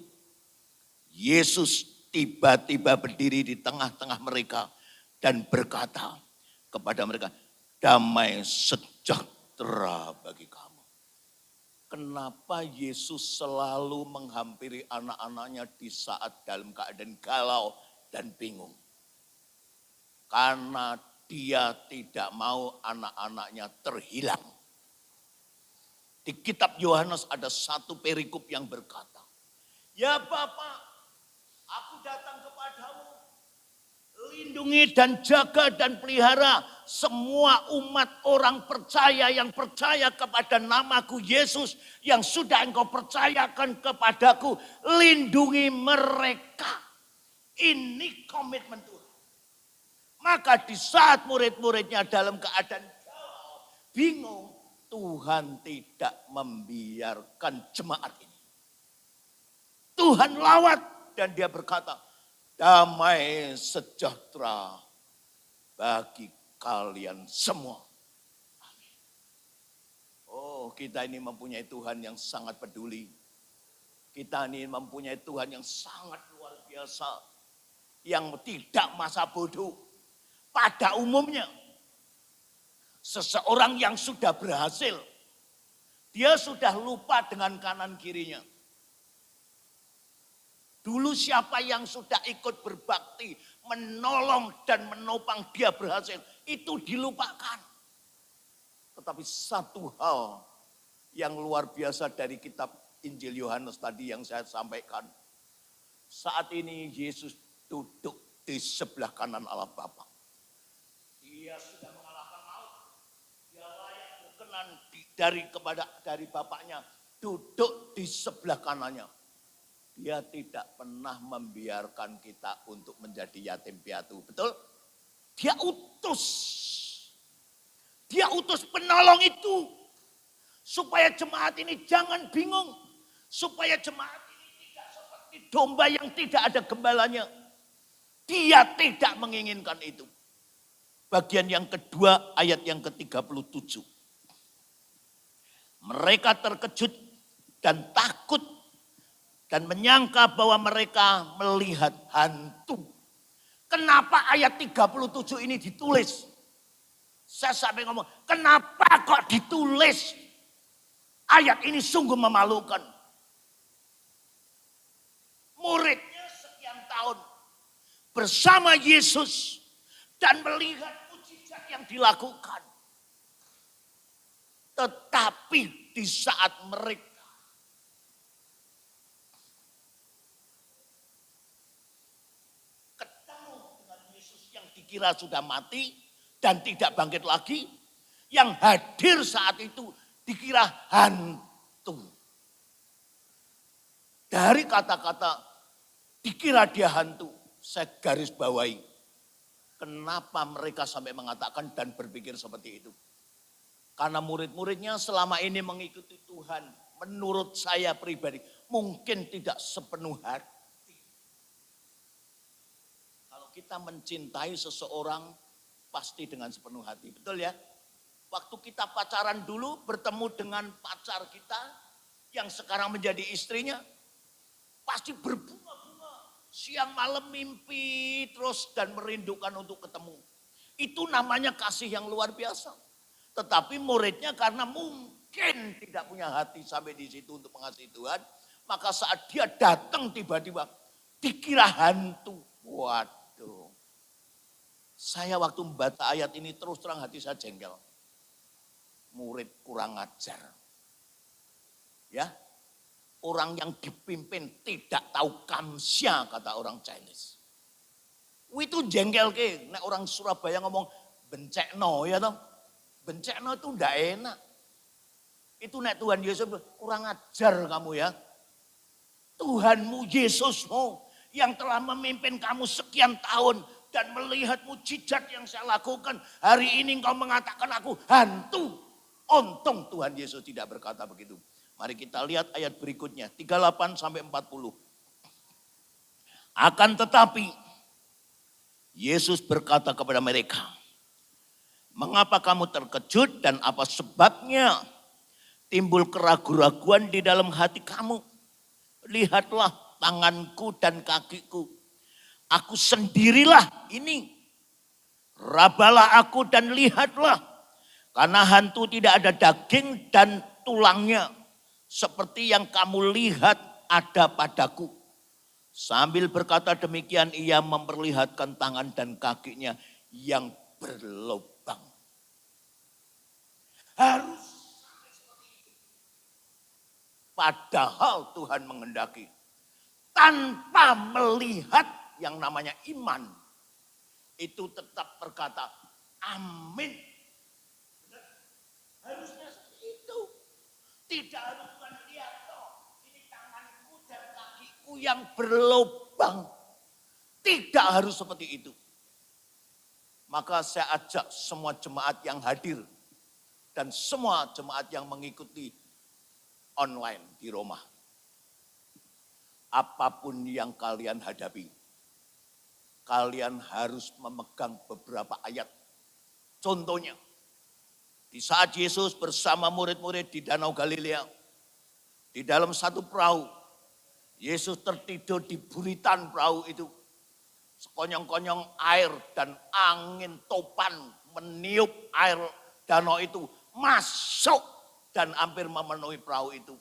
Yesus tiba-tiba berdiri di tengah-tengah mereka dan berkata kepada mereka, damai sejahtera bagi kamu. Kenapa Yesus selalu menghampiri anak-anaknya di saat dalam keadaan galau dan bingung? Karena dia tidak mau anak-anaknya terhilang. Di kitab Yohanes ada satu perikop yang berkata, ya Bapak, aku datang kepadamu, lindungi dan jaga dan pelihara semua umat orang percaya yang percaya kepada namaku Yesus yang sudah engkau percayakan kepadaku, lindungi mereka. Ini komitmen Tuhan. Maka di saat murid-muridnya dalam keadaan bingung, Tuhan tidak membiarkan jemaat ini. Tuhan lawat dan dia berkata, damai sejahtera bagi kalian semua. Amin. Oh, kita ini mempunyai Tuhan yang sangat peduli. Kita ini mempunyai Tuhan yang sangat luar biasa. Yang tidak masa bodoh. Pada umumnya, seseorang yang sudah berhasil, dia sudah lupa dengan kanan kirinya. Dulu siapa yang sudah ikut berbakti, menolong dan menopang dia berhasil, itu dilupakan. Tetapi satu hal yang luar biasa dari kitab Injil Yohanes tadi yang saya sampaikan. Saat ini Yesus duduk di sebelah kanan Allah Bapa. Dia sudah mengalahkan maut. Dia layak berkenan dari Bapaknya. Duduk di sebelah kanannya. Dia tidak pernah membiarkan kita untuk menjadi yatim piatu. Betul? Dia utus. Dia utus penolong itu. Supaya jemaat ini jangan bingung. Supaya jemaat ini tidak seperti domba yang tidak ada gembalanya. Dia tidak menginginkan itu. Bagian yang kedua ayat yang ke-37. Mereka terkejut dan takut dan menyangka bahwa mereka melihat hantu. Kenapa ayat 37 ini ditulis? Saya sampai ngomong, kenapa kok ditulis? Ayat ini sungguh memalukan. Muridnya sekian tahun bersama Yesus dan melihat mujizat yang dilakukan. Tetapi di saat mereka ketemu dengan Yesus yang dikira sudah mati dan tidak bangkit lagi, yang hadir saat itu dikira hantu. Dari kata-kata dikira dia hantu, saya garis bawahi. Kenapa mereka sampai mengatakan dan berpikir seperti itu? Karena murid-muridnya selama ini mengikuti Tuhan, menurut saya pribadi, mungkin tidak sepenuh hati. kita mencintai seseorang pasti dengan sepenuh hati. Betul ya? Waktu kita pacaran dulu bertemu dengan pacar kita yang sekarang menjadi istrinya, pasti berbunga-bunga. Siang malam mimpi terus dan merindukan untuk ketemu. Itu namanya kasih yang luar biasa. Tetapi muridnya karena mungkin tidak punya hati sampai di situ untuk mengasihi Tuhan, maka saat dia datang tiba-tiba dikira hantu. Waduh. Saya waktu membaca ayat ini terus terang hati saya jengkel. Murid kurang ajar. Ya. Orang yang dipimpin tidak tahu kamsya, kata orang Chinese. Itu jengkel ke. Nek orang Surabaya ngomong bencekno ya toh. Bencekno itu ndak enak. Itu nek Tuhan Yesus kurang ajar kamu ya. Tuhanmu Yesusmu yang telah memimpin kamu sekian tahun dan melihat mujizat yang saya lakukan. Hari ini engkau mengatakan aku hantu. Untung Tuhan Yesus tidak berkata begitu. Mari kita lihat ayat berikutnya, 38 sampai 40. Akan tetapi, Yesus berkata kepada mereka, mengapa kamu terkejut dan apa sebabnya timbul keraguan-raguan di dalam hati kamu? Lihatlah tanganku dan kakiku. Aku sendirilah ini. Rabalah aku dan lihatlah. Karena hantu tidak ada daging dan tulangnya. Seperti yang kamu lihat ada padaku. Sambil berkata demikian ia memperlihatkan tangan dan kakinya yang berlubang. Harus seperti itu. Padahal Tuhan menghendaki. Tanpa melihat yang namanya iman. Itu tetap berkata amin. Harusnya seperti itu. Tidak harus Tuhan lihat toh. Ini tanganku dan kakiku yang berlubang. Tidak harus seperti itu. Maka saya ajak semua jemaat yang hadir. Dan semua jemaat yang mengikuti online di Roma. Apapun yang kalian hadapi. Kalian harus memegang beberapa ayat. Contohnya. Di saat Yesus bersama murid-murid di Danau Galilea, di dalam satu perahu, Yesus tertidur di buritan perahu itu. Sekonyong-konyong air dan angin topan meniup air danau itu masuk dan hampir memenuhi perahu itu.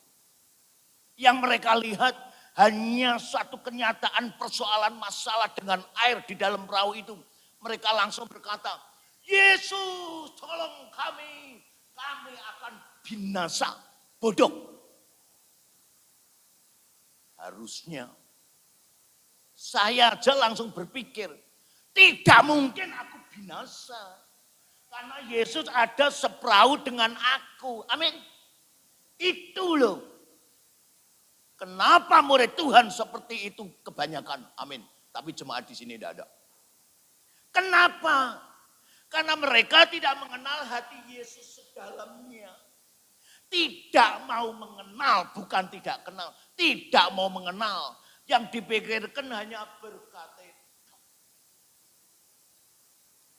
Yang mereka lihat hanya satu kenyataan persoalan masalah dengan air di dalam perahu itu. Mereka langsung berkata, Yesus tolong kami akan binasa, bodoh. Harusnya saya aja langsung berpikir, tidak mungkin aku binasa. Karena Yesus ada seperahu dengan aku, amin. Itu loh. Kenapa murid Tuhan seperti itu kebanyakan, amin. Tapi jemaat di sini tidak ada. Kenapa? Karena mereka tidak mengenal hati Yesus sedalamnya. Tidak mau mengenal, bukan tidak kenal. Tidak mau mengenal. Yang dipikirkan hanya berkata.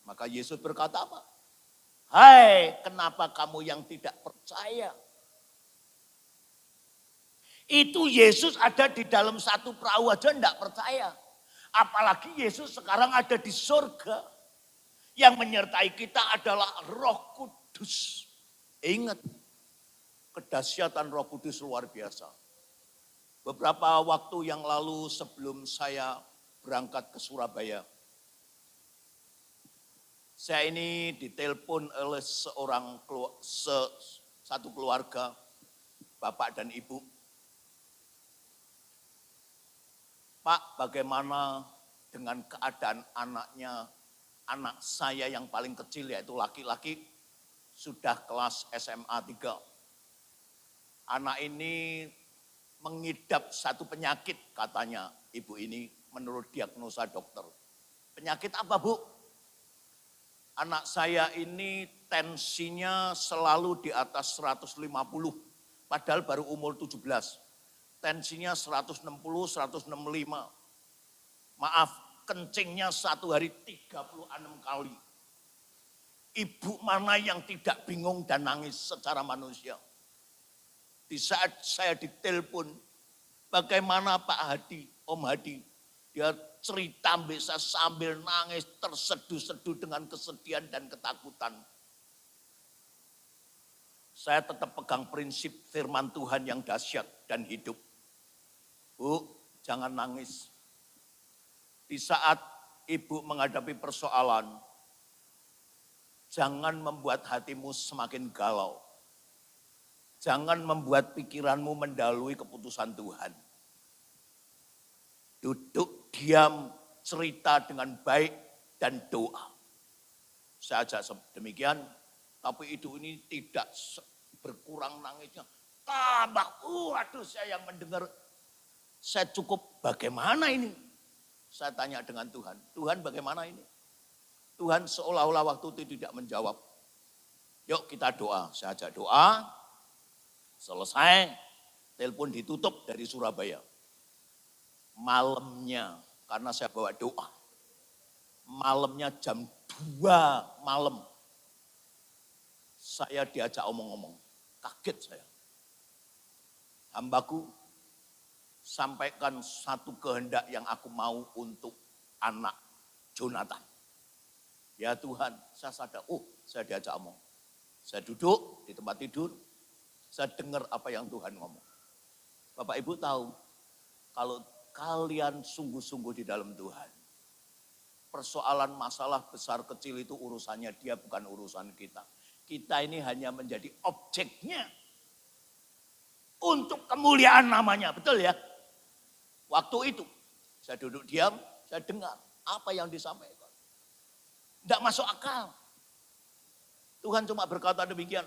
Maka Yesus berkata apa? Hai, kenapa kamu yang tidak percaya? Itu Yesus ada di dalam satu perahu aja tidak percaya. Apalagi Yesus sekarang ada di surga. Yang menyertai kita adalah Roh Kudus. Ingat, kedahsyatan Roh Kudus luar biasa. Beberapa waktu yang lalu sebelum saya berangkat ke Surabaya, saya ini ditelepon oleh satu keluarga, bapak dan ibu. Pak, bagaimana dengan keadaan anak saya yang paling kecil yaitu laki-laki sudah kelas SMA 3. Anak ini mengidap satu penyakit katanya ibu ini menurut diagnosa dokter. Penyakit apa Bu? Anak saya ini tensinya selalu di atas 150 padahal baru umur 17. Tensinya 160, 165. Maaf, kencingnya satu hari 36 kali. Ibu mana yang tidak bingung dan nangis secara manusia? Di saat saya ditelepon, bagaimana Pak Hadi, Om Hadi, dia cerita bisa sambil nangis, terseduh-seduh dengan kesedihan dan ketakutan. Saya tetap pegang prinsip firman Tuhan yang dahsyat dan hidup. Bu, jangan nangis. Di saat ibu menghadapi persoalan, jangan membuat hatimu semakin galau. Jangan membuat pikiranmu mendahului keputusan Tuhan. Duduk, diam, cerita dengan baik dan doa. Saya ajak demikian, tapi itu ini tidak berkurang nangisnya. Tambah, waduh saya yang mendengar, saya cukup bagaimana ini? Saya tanya dengan Tuhan, Tuhan bagaimana ini? Tuhan seolah-olah waktu itu tidak menjawab. Yuk kita doa, saya ajak doa. Selesai, telepon ditutup dari Surabaya. Malamnya, karena saya bawa doa. Malamnya jam 2 malam. Saya diajak omong-omong, kaget saya. Hambaku, sampaikan satu kehendak yang aku mau untuk anak Jonathan. Ya Tuhan, saya sadar, saya diajak omong. Saya duduk di tempat tidur, saya dengar apa yang Tuhan ngomong. Bapak Ibu tahu, kalau kalian sungguh-sungguh di dalam Tuhan, persoalan masalah besar kecil itu urusannya dia, bukan urusan kita. Kita ini hanya menjadi objeknya untuk kemuliaan namanya, betul ya? Waktu itu, saya duduk diam, saya dengar apa yang disampaikan. Tidak masuk akal. Tuhan cuma berkata demikian,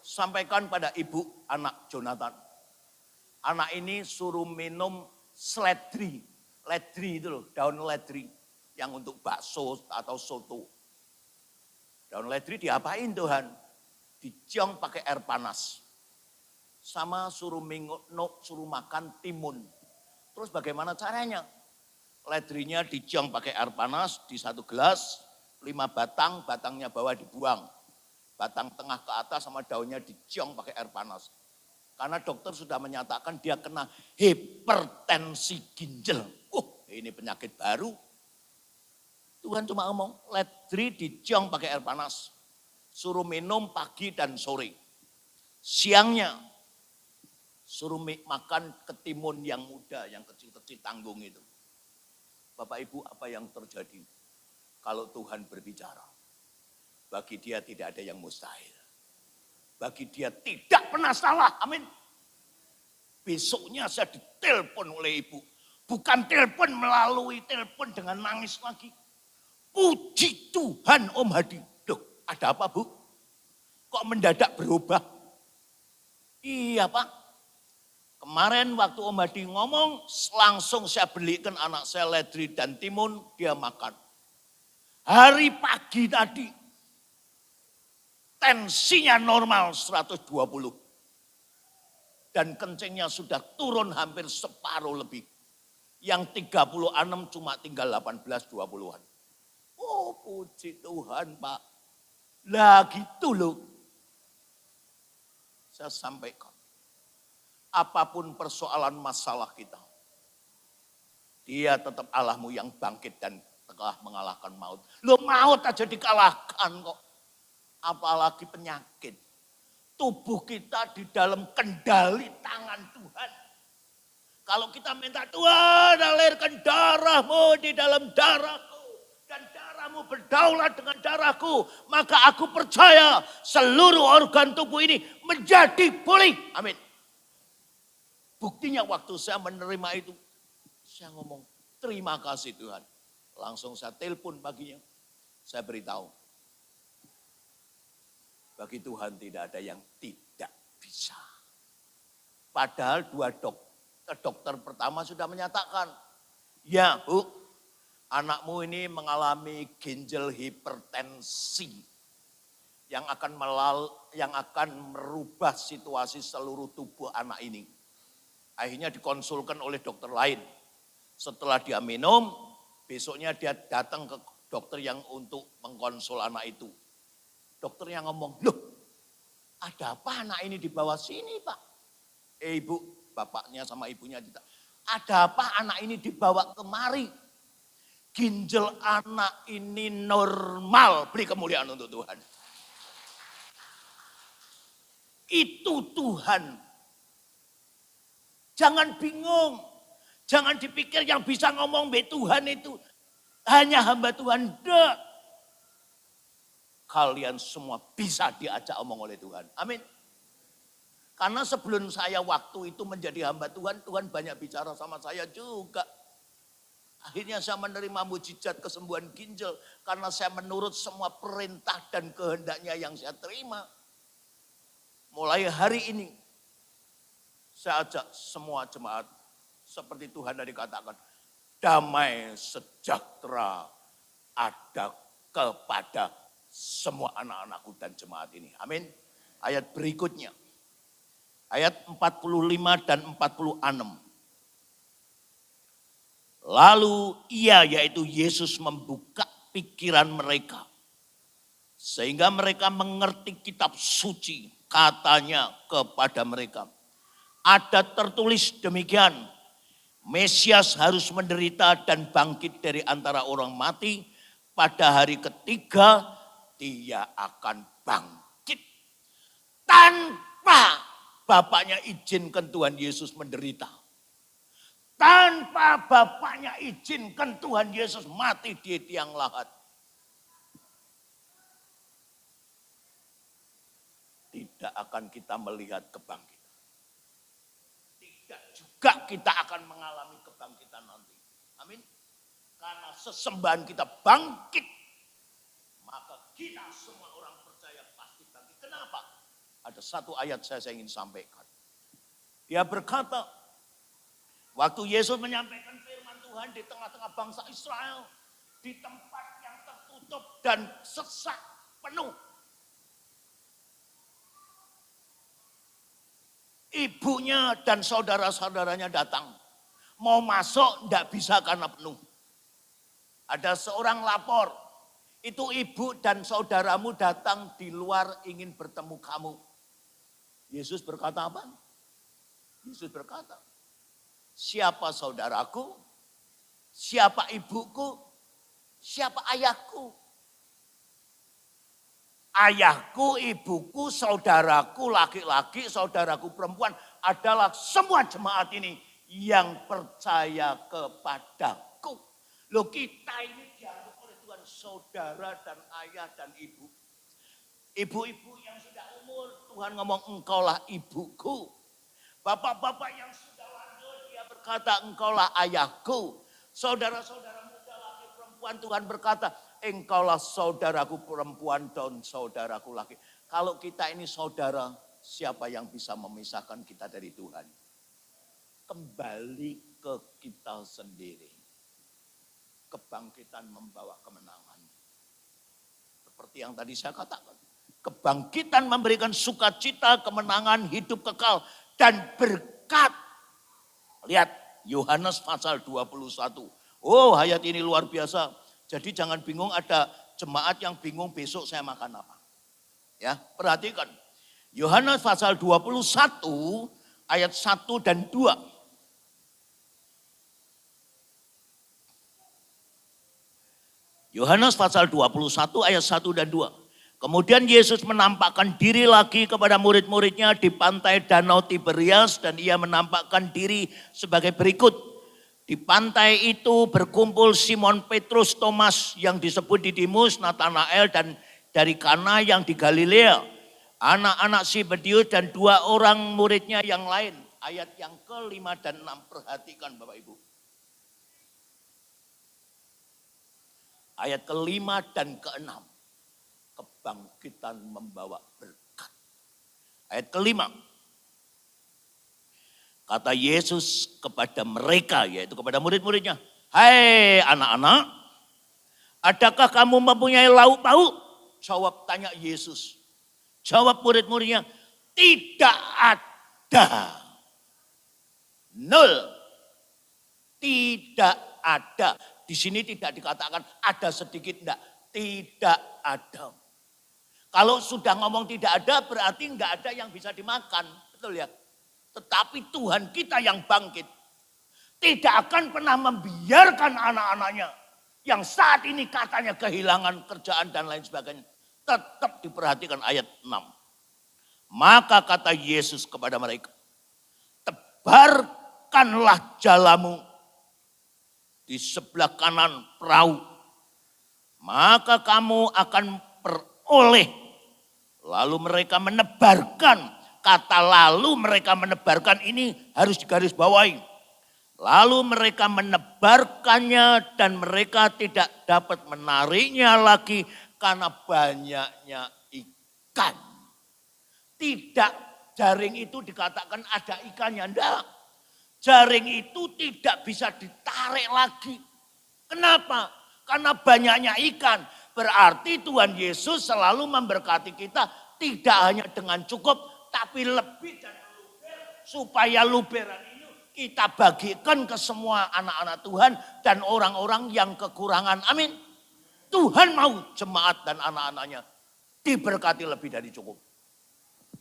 sampaikan pada ibu anak Jonathan. Anak ini suruh minum seledri. Ledri itu loh, daun ledri. Yang untuk bakso atau soto. Daun ledri diapain Tuhan? Diciong pakai air panas. Sama suruh makan timun. Terus bagaimana caranya? Ledrinya diciong pakai air panas di satu gelas. 5 batang, batangnya bawah dibuang. Batang tengah ke atas sama daunnya diciong pakai air panas. Karena dokter sudah menyatakan dia kena hipertensi ginjal. Ini penyakit baru. Tuhan cuma ngomong, ledri diciong pakai air panas. Suruh minum pagi dan sore. Siangnya, suruh makan ketimun yang muda, yang kecil-kecil tanggung itu. Bapak Ibu, apa yang terjadi kalau Tuhan berbicara? Bagi dia tidak ada yang mustahil. Bagi dia tidak pernah salah, amin. Besoknya saya ditelepon oleh ibu. Bukan telepon melalui telepon dengan nangis lagi. Puji Tuhan Om Hadi. Duh, ada apa Bu? Kok mendadak berubah? Iya Pak. Kemarin waktu Om Hadi ngomong, langsung saya belikan anak saya ledri dan timun, dia makan. Hari pagi tadi, tensinya normal 120. Dan kencingnya sudah turun hampir separuh lebih. Yang 36 cuma tinggal 18-20-an. Oh puji Tuhan Pak. Lah gitu loh. Saya sampaikan. Apapun persoalan masalah kita. Dia tetap Allahmu yang bangkit dan telah mengalahkan maut. Loh maut aja dikalahkan kok. Apalagi penyakit. Tubuh kita di dalam kendali tangan Tuhan. Kalau kita minta Tuhan alirkan darahmu di dalam darahku. Dan darahmu berdaulat dengan darahku. Maka aku percaya seluruh organ tubuh ini menjadi pulih. Amin. Buktinya waktu saya menerima itu. Saya ngomong terima kasih Tuhan. Langsung saya telepon paginya. Saya beritahu. Bagi Tuhan tidak ada yang tidak bisa. Padahal dokter pertama sudah menyatakan, ya Bu, anakmu ini mengalami ginjal hipertensi yang akan merubah situasi seluruh tubuh anak ini. Akhirnya dikonsulkan oleh dokter lain. Setelah dia minum, Besoknya dia datang ke dokter yang untuk mengkonsul anak itu. Dokternya ngomong, loh ada apa anak ini dibawa sini Pak? Ibu, bapaknya sama ibunya tidak. Ada apa anak ini dibawa kemari? Ginjal anak ini normal. Beri kemuliaan untuk Tuhan. Itu Tuhan. Jangan bingung. Jangan dipikir yang bisa ngomong be Tuhan itu hanya hamba Tuhan. Dek. Kalian semua bisa diajak omong oleh Tuhan. Amin. Karena sebelum saya waktu itu menjadi hamba Tuhan, Tuhan banyak bicara sama saya juga. Akhirnya saya menerima mujizat kesembuhan ginjal. Karena saya menurut semua perintah dan kehendaknya yang saya terima. Mulai hari ini, saya ajak semua jemaat. Seperti Tuhan tadi katakan, damai sejahtera ada kepada semua anak-anakku dan jemaat ini. Amin. Ayat berikutnya. Ayat 45 dan 46. Lalu ia yaitu Yesus membuka pikiran mereka. Sehingga mereka mengerti kitab suci. Katanya kepada mereka. Ada tertulis demikian. Mesias harus menderita dan bangkit dari antara orang mati. Pada hari ketiga dia akan bangkit. Tanpa bapaknya izinkan Tuhan Yesus menderita. Tanpa bapaknya izinkan Tuhan Yesus mati di tiang lahat. Tidak akan kita melihat kebangkitan. Tidak juga kita akan mengalami kebangkitan nanti. Amin. Karena sesembahan kita bangkit. Maka kita semua orang percaya pasti bangkit. Kenapa? Ada satu ayat saya ingin sampaikan. Dia berkata, waktu Yesus menyampaikan firman Tuhan di tengah-tengah bangsa Israel. Di tempat yang tertutup dan sesak penuh. Ibunya dan saudara-saudaranya datang. Mau masuk tidak bisa karena penuh. Ada seorang lapor. Itu ibu dan saudaramu datang di luar ingin bertemu kamu. Yesus berkata apa? Yesus berkata, siapa saudaraku? Siapa ibuku? Siapa ayahku? Ayahku, ibuku, saudaraku laki-laki, saudaraku perempuan adalah semua jemaat ini yang percaya kepadaku. Loh kita ini dianggap oleh Tuhan saudara dan ayah dan ibu. Ibu-ibu yang sudah umur, Tuhan ngomong engkaulah ibuku. Bapak-bapak yang sudah lanjut, dia berkata engkaulah ayahku. Saudara-saudara muda laki perempuan, Tuhan berkata engkaulah saudaraku perempuan dan saudaraku laki. Kalau kita ini saudara, siapa yang bisa memisahkan kita dari Tuhan? Kembali ke kita sendiri. Kebangkitan membawa kemenangan. Seperti yang tadi saya katakan. Kebangkitan memberikan sukacita, kemenangan, hidup kekal, dan berkat. Lihat Yohanes pasal 21. Oh ayat ini luar biasa. Jadi jangan bingung, ada jemaat yang bingung besok saya makan apa. Ya, perhatikan. Yohanes pasal 21 ayat 1 dan 2. Yohanes pasal 21 ayat 1 dan 2. Kemudian Yesus menampakkan diri lagi kepada murid-muridnya di pantai Danau Tiberias dan ia menampakkan diri sebagai berikut. Di pantai itu berkumpul Simon Petrus, Thomas yang disebut Didimus, Natanael dan dari Kana yang di Galilea. Anak-anak Zebedius dan dua orang muridnya yang lain. Ayat yang ke-5 dan 6 perhatikan Bapak Ibu. Ayat ke-5 dan ke-6. Kebangkitan membawa berkat. Ayat ke-5. Kata Yesus kepada mereka, yaitu kepada murid-muridnya. Hai anak-anak, adakah kamu mempunyai lauk pauk? Jawab tanya Yesus. Jawab murid-muridnya, tidak ada. Nol. Tidak ada. Di sini tidak dikatakan ada sedikit, enggak. Tidak ada. Kalau sudah ngomong tidak ada berarti enggak ada yang bisa dimakan. Betul ya? Tetapi Tuhan kita yang bangkit tidak akan pernah membiarkan anak-anaknya yang saat ini katanya kehilangan kerjaan dan lain sebagainya. Tetap diperhatikan ayat 6. Maka kata Yesus kepada mereka, tebarkanlah jalamu di sebelah kanan perahu. Maka kamu akan peroleh. Lalu mereka menebarkan. Kata lalu mereka menebarkan ini harus digarisbawahi. Lalu mereka menebarkannya dan mereka tidak dapat menariknya lagi karena banyaknya ikan. Tidak, jaring itu dikatakan ada ikannya. Enggak, jaring itu tidak bisa ditarik lagi. Kenapa? Karena banyaknya ikan. Berarti Tuhan Yesus selalu memberkati kita tidak hanya dengan cukup, tapi lebih dan luber. Supaya luberan ini kita bagikan ke semua anak-anak Tuhan dan orang-orang yang kekurangan. Amin. Tuhan mau jemaat dan anak-anaknya diberkati lebih dari cukup.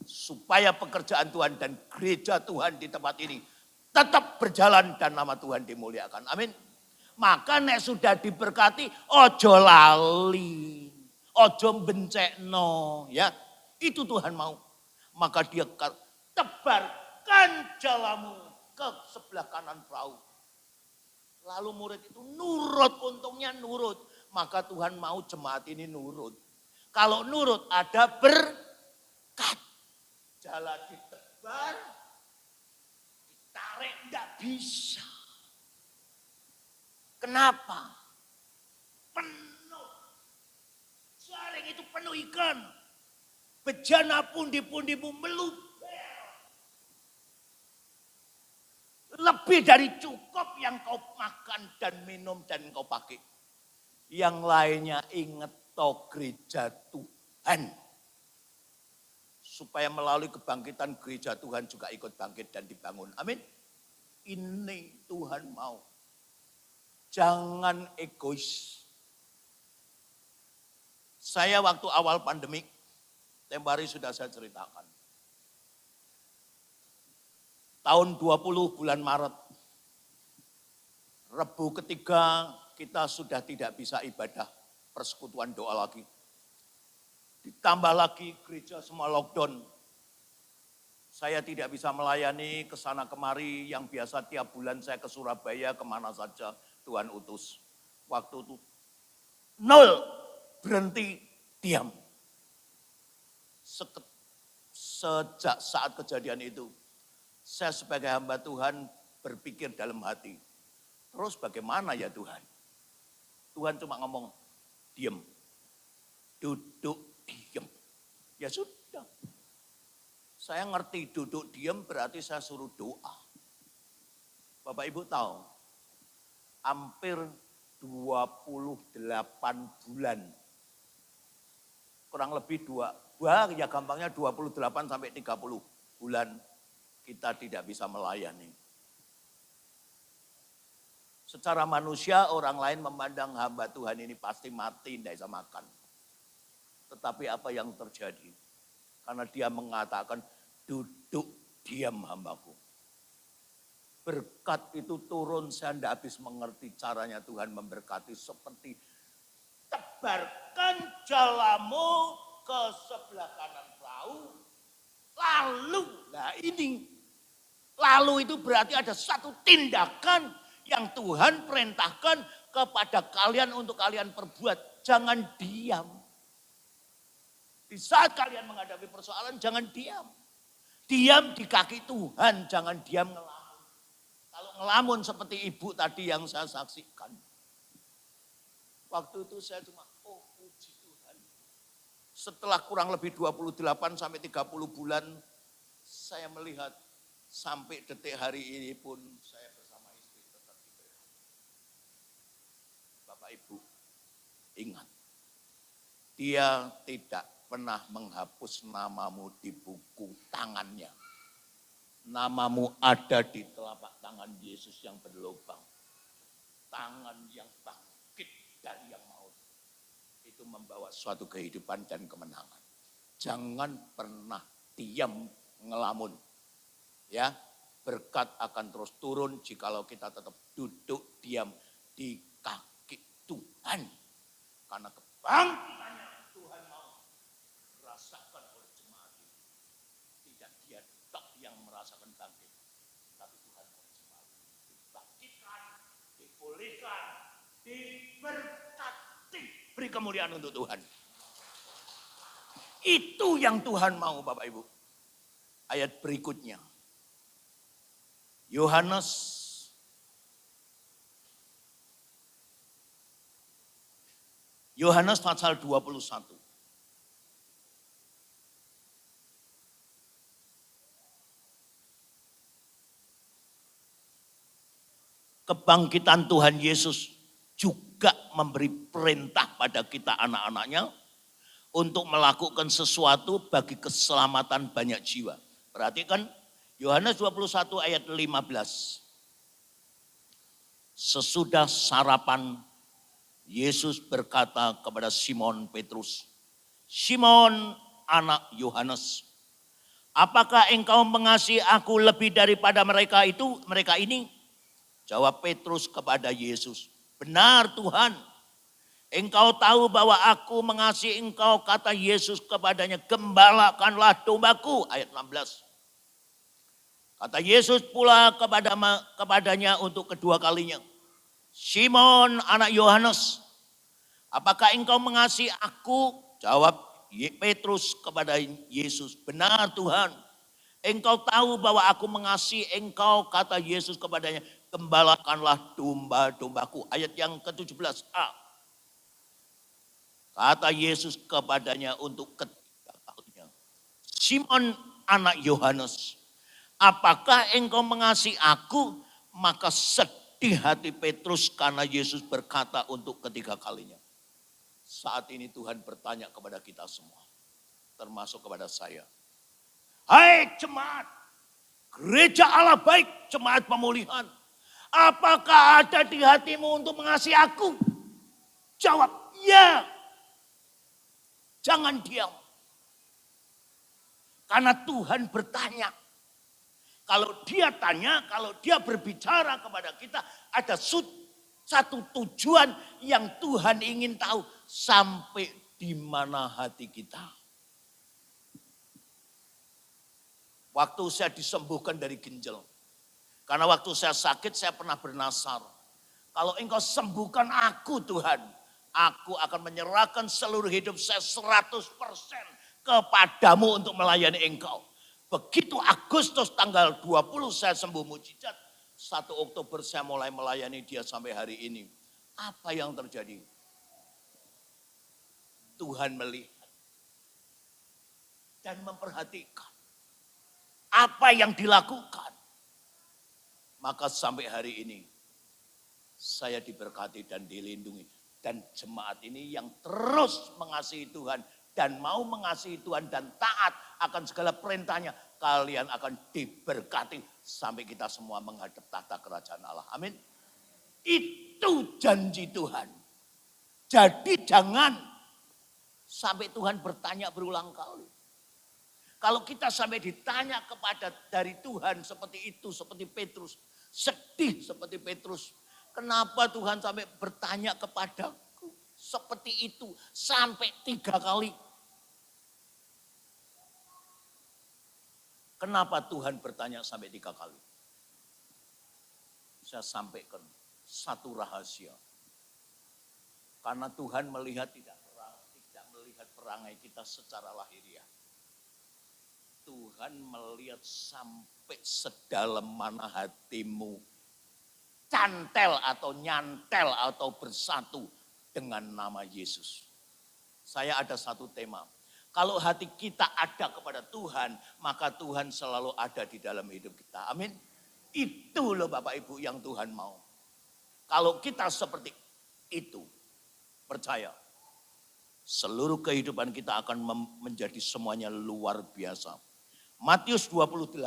Supaya pekerjaan Tuhan dan gereja Tuhan di tempat ini tetap berjalan dan nama Tuhan dimuliakan. Amin. Maka nek sudah diberkati ojo lali, ojo bencekno, ya. Itu Tuhan mau. Maka dia tebarkan jalamu ke sebelah kanan perahu. Lalu murid itu nurut, untungnya nurut. Maka Tuhan mau jemaat ini nurut. Kalau nurut ada berkat. Jalan ditebar, ditarik enggak bisa. Kenapa? Penuh. Jaring itu penuh ikan. Bejana pundi-pundimu meluber. Lebih dari cukup yang kau makan dan minum dan kau pakai. Yang lainnya ingat toh gereja Tuhan. Supaya melalui kebangkitan gereja Tuhan juga ikut bangkit dan dibangun. Amin. Ini Tuhan mau. Jangan egois. Saya waktu awal pandemik, tempo hari sudah saya ceritakan. Tahun 20 bulan Maret, Rebu ketiga kita sudah tidak bisa ibadah persekutuan doa lagi. Ditambah lagi gereja semua lockdown. Saya tidak bisa melayani ke sana kemari yang biasa tiap bulan saya ke Surabaya kemana saja Tuhan utus. Waktu itu nol, berhenti, diam. Sejak saat kejadian itu, saya sebagai hamba Tuhan berpikir dalam hati, terus bagaimana ya Tuhan? Tuhan cuma ngomong, diam, duduk, diam. Ya sudah. Saya ngerti duduk diam berarti saya suruh doa. Bapak Ibu tahu, hampir 28 bulan. Kurang lebih ya gampangnya 28 sampai 30 bulan kita tidak bisa melayani. Secara manusia orang lain memandang hamba Tuhan ini pasti mati, tidak bisa makan. Tetapi apa yang terjadi? Karena dia mengatakan duduk diam hambaku. Berkat itu turun, saya tidak habis mengerti caranya Tuhan memberkati seperti tebarkan jalamu ke sebelah kanan perahu. Lalu, nah ini. Lalu itu berarti ada satu tindakan yang Tuhan perintahkan kepada kalian untuk kalian perbuat. Jangan diam. Di saat kalian menghadapi persoalan jangan diam. Diam di kaki Tuhan, jangan diam ngelamun. Kalau ngelamun seperti ibu tadi yang saya saksikan. Waktu itu saya cuma, oh puji Tuhan. Setelah kurang lebih 28 sampai 30 bulan, saya melihat sampai detik hari ini pun saya bersama istri tetap diberkati. Bapak Ibu, ingat. Dia tidak pernah menghapus namamu di buku tangannya. Namamu ada di telapak tangan Yesus yang berlubang. tangan yang bangkit dari yang maut. Itu membawa suatu kehidupan dan kemenangan. Jangan pernah diam ngelamun. Ya, berkat akan terus turun jikalau kita tetap duduk diam di kaki Tuhan. Karena kebangkitannya Tuhan mau rasakan oleh jemaat ini. Tidak dia tak yang merasakan bangkit. Tapi Tuhan mau jemaat dibangkitkan, dipulihkan, diberkati. Beri kemuliaan untuk Tuhan. Itu yang Tuhan mau Bapak Ibu. Ayat berikutnya. Yohanes pasal 21. Kebangkitan Tuhan Yesus juga memberi perintah pada kita anak-anaknya untuk melakukan sesuatu bagi keselamatan banyak jiwa. Perhatikan Yohanes 21 ayat 15. Sesudah sarapan, Yesus berkata kepada Simon Petrus, Simon anak Yohanes, apakah engkau mengasihi aku lebih daripada mereka ini? Jawab Petrus kepada Yesus, benar Tuhan, engkau tahu bahwa aku mengasihi engkau. Kata Yesus kepadanya, gembalakanlah dombaku. Ayat 16. Kata Yesus pula kepadanya untuk kedua kalinya, Simon anak Yohanes, apakah engkau mengasihi aku? Jawab Petrus kepada Yesus, benar Tuhan, engkau tahu bahwa aku mengasihi engkau. Kata Yesus kepadanya, gembalakanlah domba-dombaku. Ayat yang ke-17a. Kata Yesus kepadanya untuk ketiga kalinya, Simon anak Yohanes, apakah engkau mengasihi aku? Maka sedih hati Petrus karena Yesus berkata untuk ketiga kalinya. Saat ini Tuhan bertanya kepada kita semua, termasuk kepada saya. Hai jemaat, gereja Allah baik, jemaat pemulihan. Apakah ada di hatimu untuk mengasihi aku? Jawab, ya. Jangan diam. Karena Tuhan bertanya. Kalau dia tanya, kalau dia berbicara kepada kita, ada satu tujuan yang Tuhan ingin tahu. Sampai di mana hati kita. Waktu saya disembuhkan dari ginjal. Karena waktu saya sakit, saya pernah bernasar. Kalau engkau sembuhkan aku Tuhan, aku akan menyerahkan seluruh hidup saya 100% kepadamu untuk melayani engkau. Begitu Agustus tanggal 20 saya sembuh mujizat. 1 Oktober saya mulai melayani dia sampai hari ini. Apa yang terjadi? Tuhan melihat dan memperhatikan apa yang dilakukan. Maka sampai hari ini saya diberkati dan dilindungi. Dan jemaat ini yang terus mengasihi Tuhan dan mau mengasihi Tuhan dan taat akan segala perintahnya, kalian akan diberkati sampai kita semua menghadap tahta kerajaan Allah. Amin. Itu janji Tuhan. Jadi jangan sampai Tuhan bertanya berulang kali. Kalau kita sampai ditanya kepada dari Tuhan seperti itu, seperti Petrus, sedih seperti Petrus, kenapa Tuhan sampai bertanya kepadaku seperti itu sampai 3 kali? Kenapa Tuhan bertanya sampai 3 kali? Saya sampaikan satu rahasia. Karena Tuhan melihat tidak melihat perangai kita secara lahiriah. Tuhan melihat sampai sedalam mana hatimu cantel atau nyantel atau bersatu dengan nama Yesus. Saya ada satu tema. Kalau hati kita ada kepada Tuhan, maka Tuhan selalu ada di dalam hidup kita. Amin. Itu loh Bapak Ibu yang Tuhan mau. Kalau kita seperti itu, percaya. Seluruh kehidupan kita akan menjadi semuanya luar biasa. Matius 28.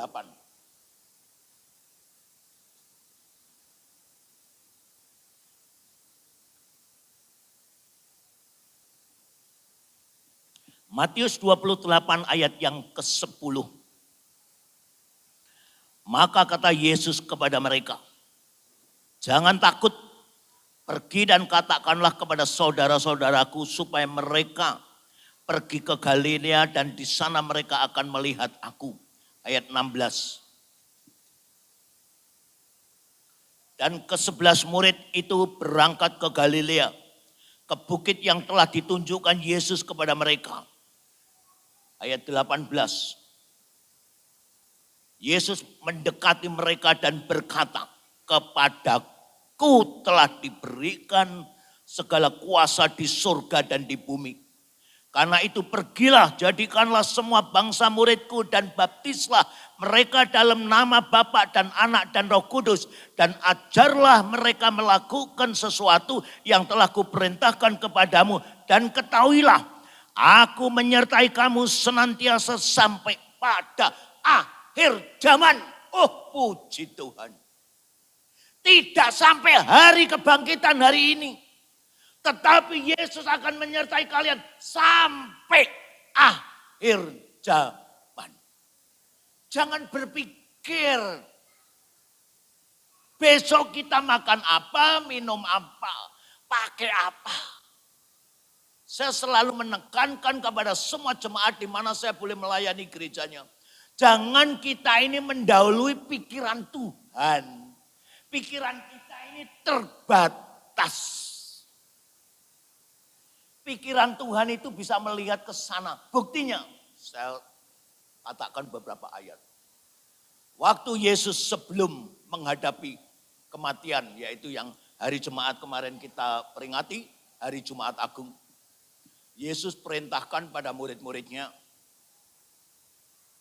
Matius 28 ayat yang ke-10. Maka kata Yesus kepada mereka, jangan takut, pergi dan katakanlah kepada saudara-saudaraku supaya mereka pergi ke Galilea dan di sana mereka akan melihat aku. Ayat 16. Dan ke-11 murid itu berangkat ke Galilea, ke bukit yang telah ditunjukkan Yesus kepada mereka. Ayat 18. Yesus mendekati mereka dan berkata, kepadaku telah diberikan segala kuasa di surga dan di bumi. Karena itu pergilah, jadikanlah semua bangsa muridku dan baptislah mereka dalam nama Bapa dan Anak dan Roh Kudus. Dan ajarlah mereka melakukan sesuatu yang telah kuperintahkan kepadamu. Dan ketahuilah, aku menyertai kamu senantiasa sampai pada akhir zaman. Oh, puji Tuhan. Tidak sampai hari kebangkitan hari ini. Tetapi Yesus akan menyertai kalian sampai akhir zaman. Jangan berpikir besok kita makan apa, minum apa, pakai apa. Saya selalu menekankan kepada semua jemaat di mana saya boleh melayani gerejanya. Jangan kita ini mendahului pikiran Tuhan. Pikiran kita ini terbatas. Pikiran Tuhan itu bisa melihat ke sana. Buktinya, saya katakan beberapa ayat. Waktu Yesus sebelum menghadapi kematian, yaitu yang hari jemaat kemarin kita peringati, hari Jumat Agung. Yesus perintahkan pada murid-muridnya,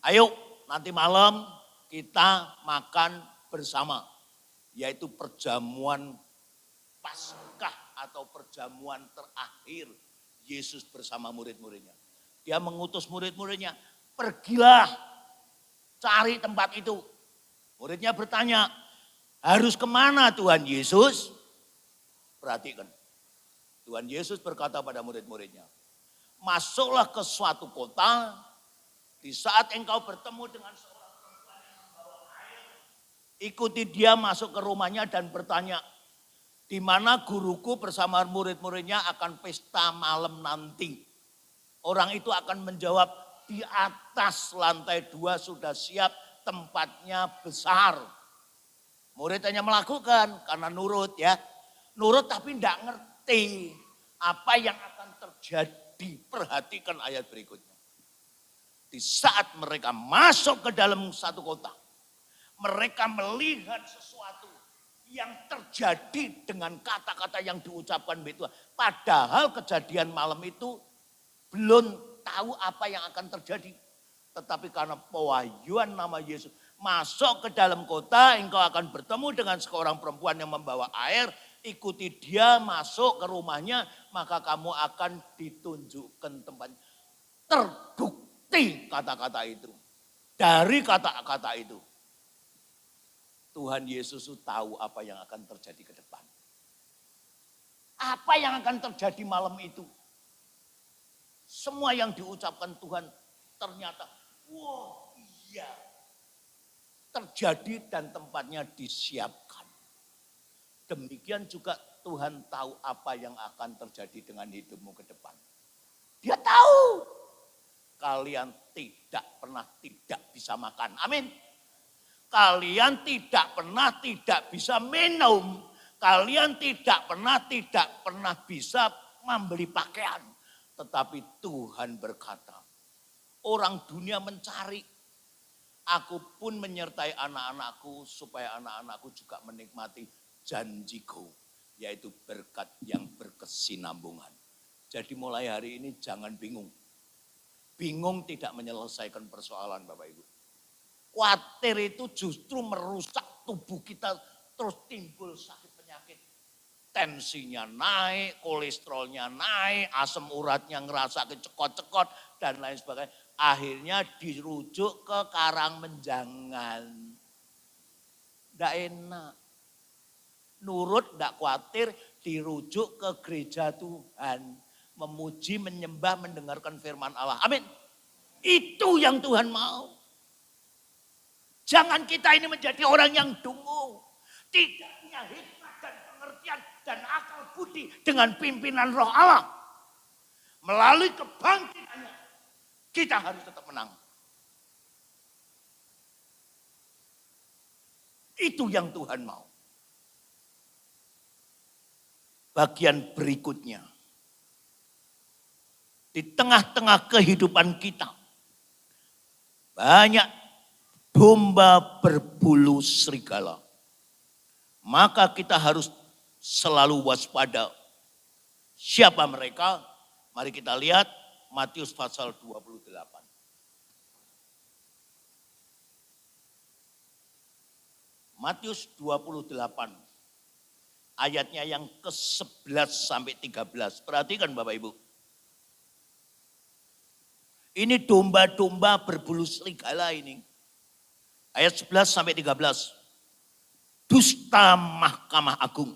ayo nanti malam kita makan bersama. Yaitu perjamuan Paskah atau perjamuan terakhir Yesus bersama murid-muridnya. Dia mengutus murid-muridnya, pergilah cari tempat itu. Muridnya bertanya, harus kemana Tuhan Yesus? Perhatikan, Tuhan Yesus berkata pada murid-muridnya, masuklah ke suatu kota, di saat engkau bertemu dengan seorang perempuan yang membawa air, ikuti dia masuk ke rumahnya dan bertanya, di mana guruku bersama murid-muridnya akan pesta malam nanti. Orang itu akan menjawab, di atas lantai 2 sudah siap, tempatnya besar. Murid hanya melakukan karena nurut ya. Nurut tapi tidak ngerti apa yang akan terjadi. Perhatikan ayat berikutnya. Di saat mereka masuk ke dalam satu kota, mereka melihat sesuatu yang terjadi dengan kata-kata yang diucapkan itu. Padahal kejadian malam itu belum tahu apa yang akan terjadi. Tetapi karena pewahyuan nama Yesus, masuk ke dalam kota, engkau akan bertemu dengan seorang perempuan yang membawa air, ikuti dia masuk ke rumahnya, maka kamu akan ditunjukkan tempatnya. Terbukti kata-kata itu. Dari kata-kata itu, Tuhan Yesus tahu apa yang akan terjadi ke depan. Apa yang akan terjadi malam itu? Semua yang diucapkan Tuhan ternyata, wah iya, terjadi dan tempatnya disiapkan. Demikian juga Tuhan tahu apa yang akan terjadi dengan hidupmu ke depan. Dia tahu kalian tidak pernah tidak bisa makan. Amin. Kalian tidak pernah tidak bisa minum. Kalian tidak pernah bisa membeli pakaian. Tetapi Tuhan berkata, orang dunia mencari. Aku pun menyertai anak-anakku supaya anak-anakku juga menikmati janjiku. Yaitu berkat yang berkesinambungan. Jadi mulai hari ini jangan bingung. Bingung tidak menyelesaikan persoalan Bapak Ibu. Khawatir itu justru merusak tubuh kita, terus timbul sakit penyakit. Tensinya naik, kolesterolnya naik, asam uratnya ngerasa kecekot-cekot dan lain sebagainya. Akhirnya dirujuk ke Karangmenjangan. Tidak enak. Nurut, tidak khawatir, dirujuk ke gereja Tuhan. memuji, menyembah, mendengarkan firman Allah. Amin. Itu yang Tuhan mau. Jangan kita ini menjadi orang yang dungu. Tidak punya hikmat dan pengertian dan akal budi dengan pimpinan roh Allah. Melalui kebangkitannya, kita harus tetap menang. Itu yang Tuhan mau. Bagian berikutnya. Di tengah-tengah kehidupan kita. Banyak domba berbulu serigala. Maka kita harus selalu waspada. Siapa mereka? Mari kita lihat Matius pasal 28. Matius 28 ayatnya yang ke-11 sampai 13. Perhatikan Bapak Ibu. Ini domba-domba berbulu serigala ini. Ayat 11 sampai 13. Dusta Mahkamah Agung.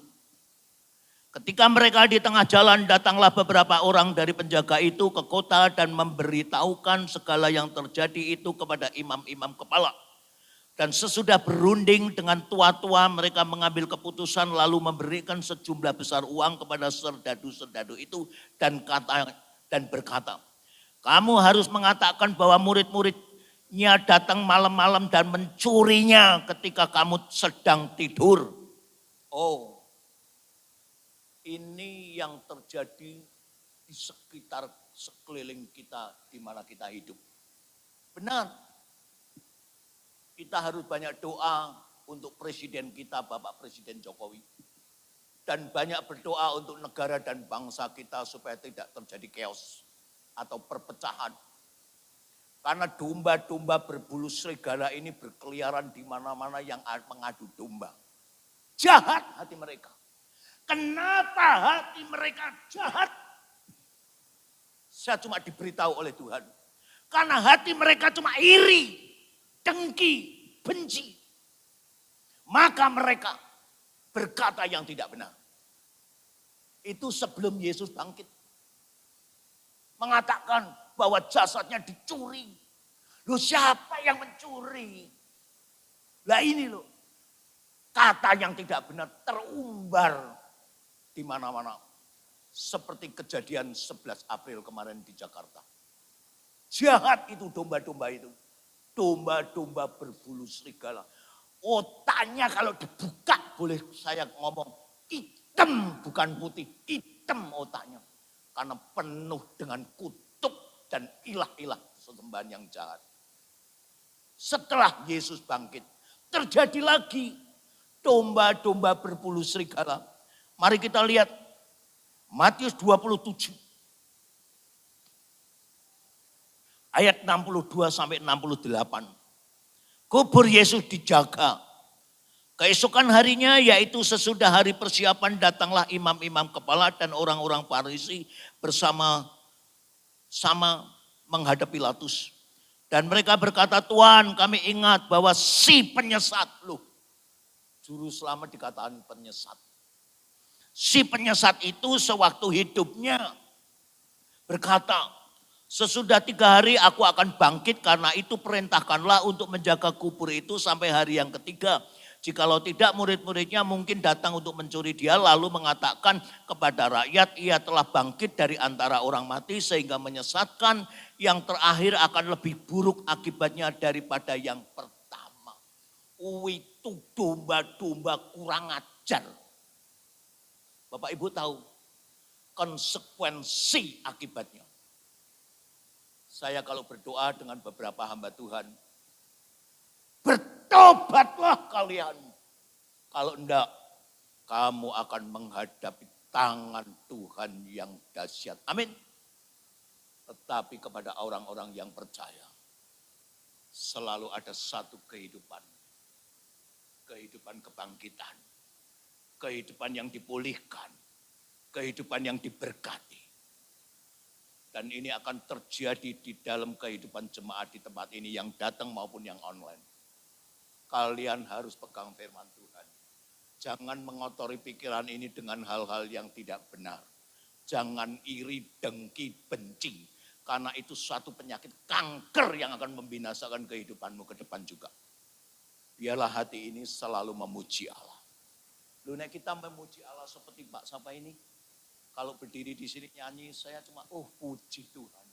Ketika mereka di tengah jalan, datanglah beberapa orang dari penjaga itu ke kota dan memberitahukan segala yang terjadi itu kepada imam-imam kepala. Dan sesudah berunding dengan tua-tua, mereka mengambil keputusan lalu memberikan sejumlah besar uang kepada serdadu-serdadu itu dan berkata, kamu harus mengatakan bahwa murid-muridnya datang malam-malam dan mencurinya ketika kamu sedang tidur. Oh, ini yang terjadi di sekitar sekeliling kita di mana kita hidup. Benar. Kita harus banyak doa untuk presiden kita, Bapak Presiden Jokowi. Dan banyak berdoa untuk negara dan bangsa kita supaya tidak terjadi chaos atau perpecahan. Karena domba-domba berbulu serigala ini berkeliaran di mana-mana yang mengadu domba. Jahat hati mereka. Kenapa hati mereka jahat? Saya cuma diberitahu oleh Tuhan. Karena hati mereka cuma iri. Dengki, benci. Maka mereka berkata yang tidak benar. Itu sebelum Yesus bangkit. Mengatakan bahwa jasadnya dicuri. Loh siapa yang mencuri? Lah ini loh. Kata yang tidak benar terumbar di mana-mana. Seperti kejadian 11 April kemarin di Jakarta. Jahat itu domba-domba itu. Domba-domba berbulu serigala. Otaknya kalau dibuka, boleh saya ngomong, hitam bukan putih, hitam otaknya. Karena penuh dengan kutuk dan ilah-ilah sesembahan yang jahat. Setelah Yesus bangkit, terjadi lagi domba-domba berbulu serigala. Mari kita lihat Matius 27. Ayat 62 sampai 68. Kubur Yesus dijaga. Keesokan harinya yaitu sesudah hari persiapan datanglah imam-imam kepala dan orang-orang Farisi bersama-sama menghadap Pilatus. Dan mereka berkata, Tuhan kami ingat bahwa si penyesat. Loh, juru selamat dikatakan penyesat. Si penyesat itu sewaktu hidupnya berkata, sesudah 3 hari aku akan bangkit, karena itu perintahkanlah untuk menjaga kubur itu sampai hari yang ketiga. Jikalau tidak, murid-muridnya mungkin datang untuk mencuri dia, lalu mengatakan kepada rakyat, ia telah bangkit dari antara orang mati, sehingga menyesatkan. Yang terakhir akan lebih buruk akibatnya daripada yang pertama. Itu domba-domba kurang ajar. Bapak Ibu tahu konsekuensi akibatnya. Saya kalau berdoa dengan beberapa hamba Tuhan, bertobatlah kalian. Kalau enggak, kamu akan menghadapi tangan Tuhan yang dahsyat. Amin. Tetapi kepada orang-orang yang percaya, selalu ada satu kehidupan. Kehidupan kebangkitan. Kehidupan yang dipulihkan. Kehidupan yang diberkati. Dan ini akan terjadi di dalam kehidupan jemaat di tempat ini yang datang maupun yang online. Kalian harus pegang firman Tuhan. Jangan mengotori pikiran ini dengan hal-hal yang tidak benar. Jangan iri, dengki, benci. Karena itu suatu penyakit kanker yang akan membinasakan kehidupanmu ke depan juga. Biarlah hati ini selalu memuji Allah. Lu nek kita memuji Allah seperti Pak Sapa ini. Kalau berdiri di sini nyanyi, saya cuma puji Tuhan.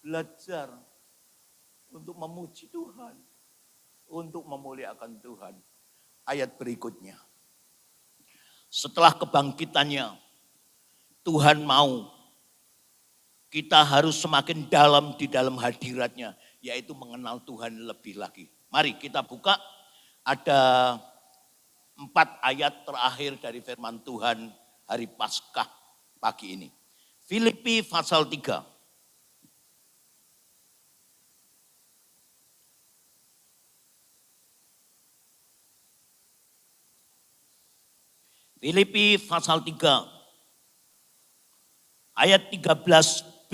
Belajar untuk memuji Tuhan. Untuk memuliakan Tuhan. Ayat berikutnya. Setelah kebangkitannya, Tuhan mau kita harus semakin dalam di dalam hadiratnya, yaitu mengenal Tuhan lebih lagi. Mari kita buka, ada 4 ayat terakhir dari firman Tuhan hari Paskah pagi ini. Filipi pasal 3. Filipi pasal 3 ayat 13b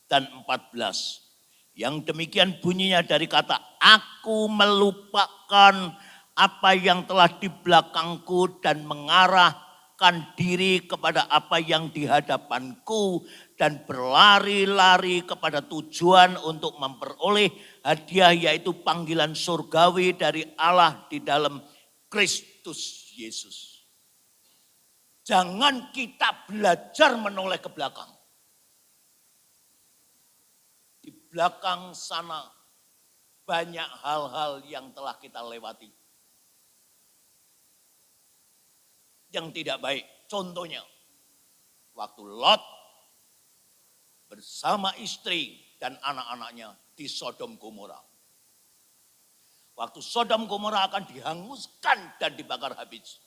dan 14. Yang demikian bunyinya dari kata, aku melupakan apa yang telah di belakangku dan mengarahkan diri kepada apa yang di hadapanku dan berlari-lari kepada tujuan untuk memperoleh hadiah, yaitu panggilan surgawi dari Allah di dalam Kristus Yesus. Jangan kita belajar menoleh ke belakang. Di belakang sana banyak hal-hal yang telah kita lewati. Yang tidak baik. Contohnya, waktu Lot bersama istri dan anak-anaknya di Sodom Gomora. Waktu Sodom Gomora akan dihanguskan dan dibakar habis.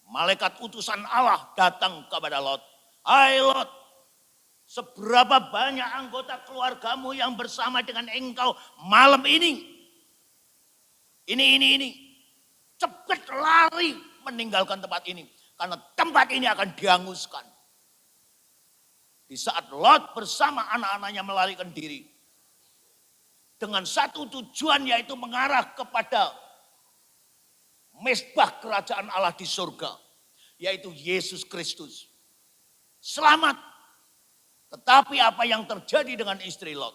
Malaikat utusan Allah datang kepada Lot. Hai Lot, seberapa banyak anggota keluargamu yang bersama dengan engkau malam ini? Ini. Cepat lari meninggalkan tempat ini. Karena tempat ini akan dihanguskan. Di saat Lot bersama anak-anaknya melarikan diri. Dengan satu tujuan, yaitu mengarah kepada mesbah kerajaan Allah di surga, yaitu Yesus Kristus. Selamat. Tetapi apa yang terjadi dengan istri Lot?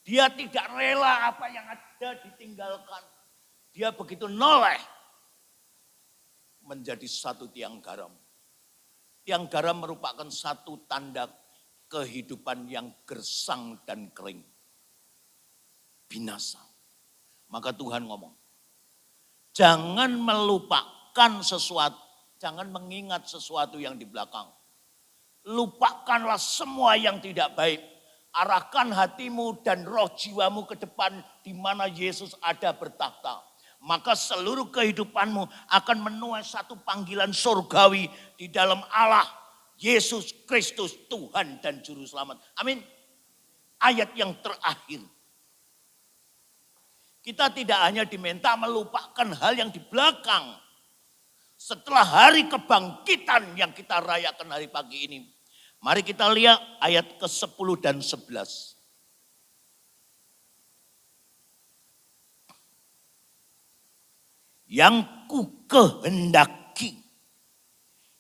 Dia tidak rela apa yang ada ditinggalkan. Dia begitu noleh menjadi satu tiang garam. Tiang garam merupakan satu tanda kehidupan yang gersang dan kering. Binasa. Maka Tuhan ngomong, jangan melupakan sesuatu, jangan mengingat sesuatu yang di belakang. Lupakanlah semua yang tidak baik. Arahkan hatimu dan roh jiwamu ke depan di mana Yesus ada bertakhta. Maka seluruh kehidupanmu akan menuai satu panggilan surgawi di dalam Allah, Yesus Kristus, Tuhan dan Juru Selamat. Amin. Ayat yang terakhir. Kita tidak hanya diminta melupakan hal yang di belakang. Setelah hari kebangkitan yang kita rayakan hari pagi ini. Mari kita lihat ayat ke-10 dan 11. Yang ku kehendaki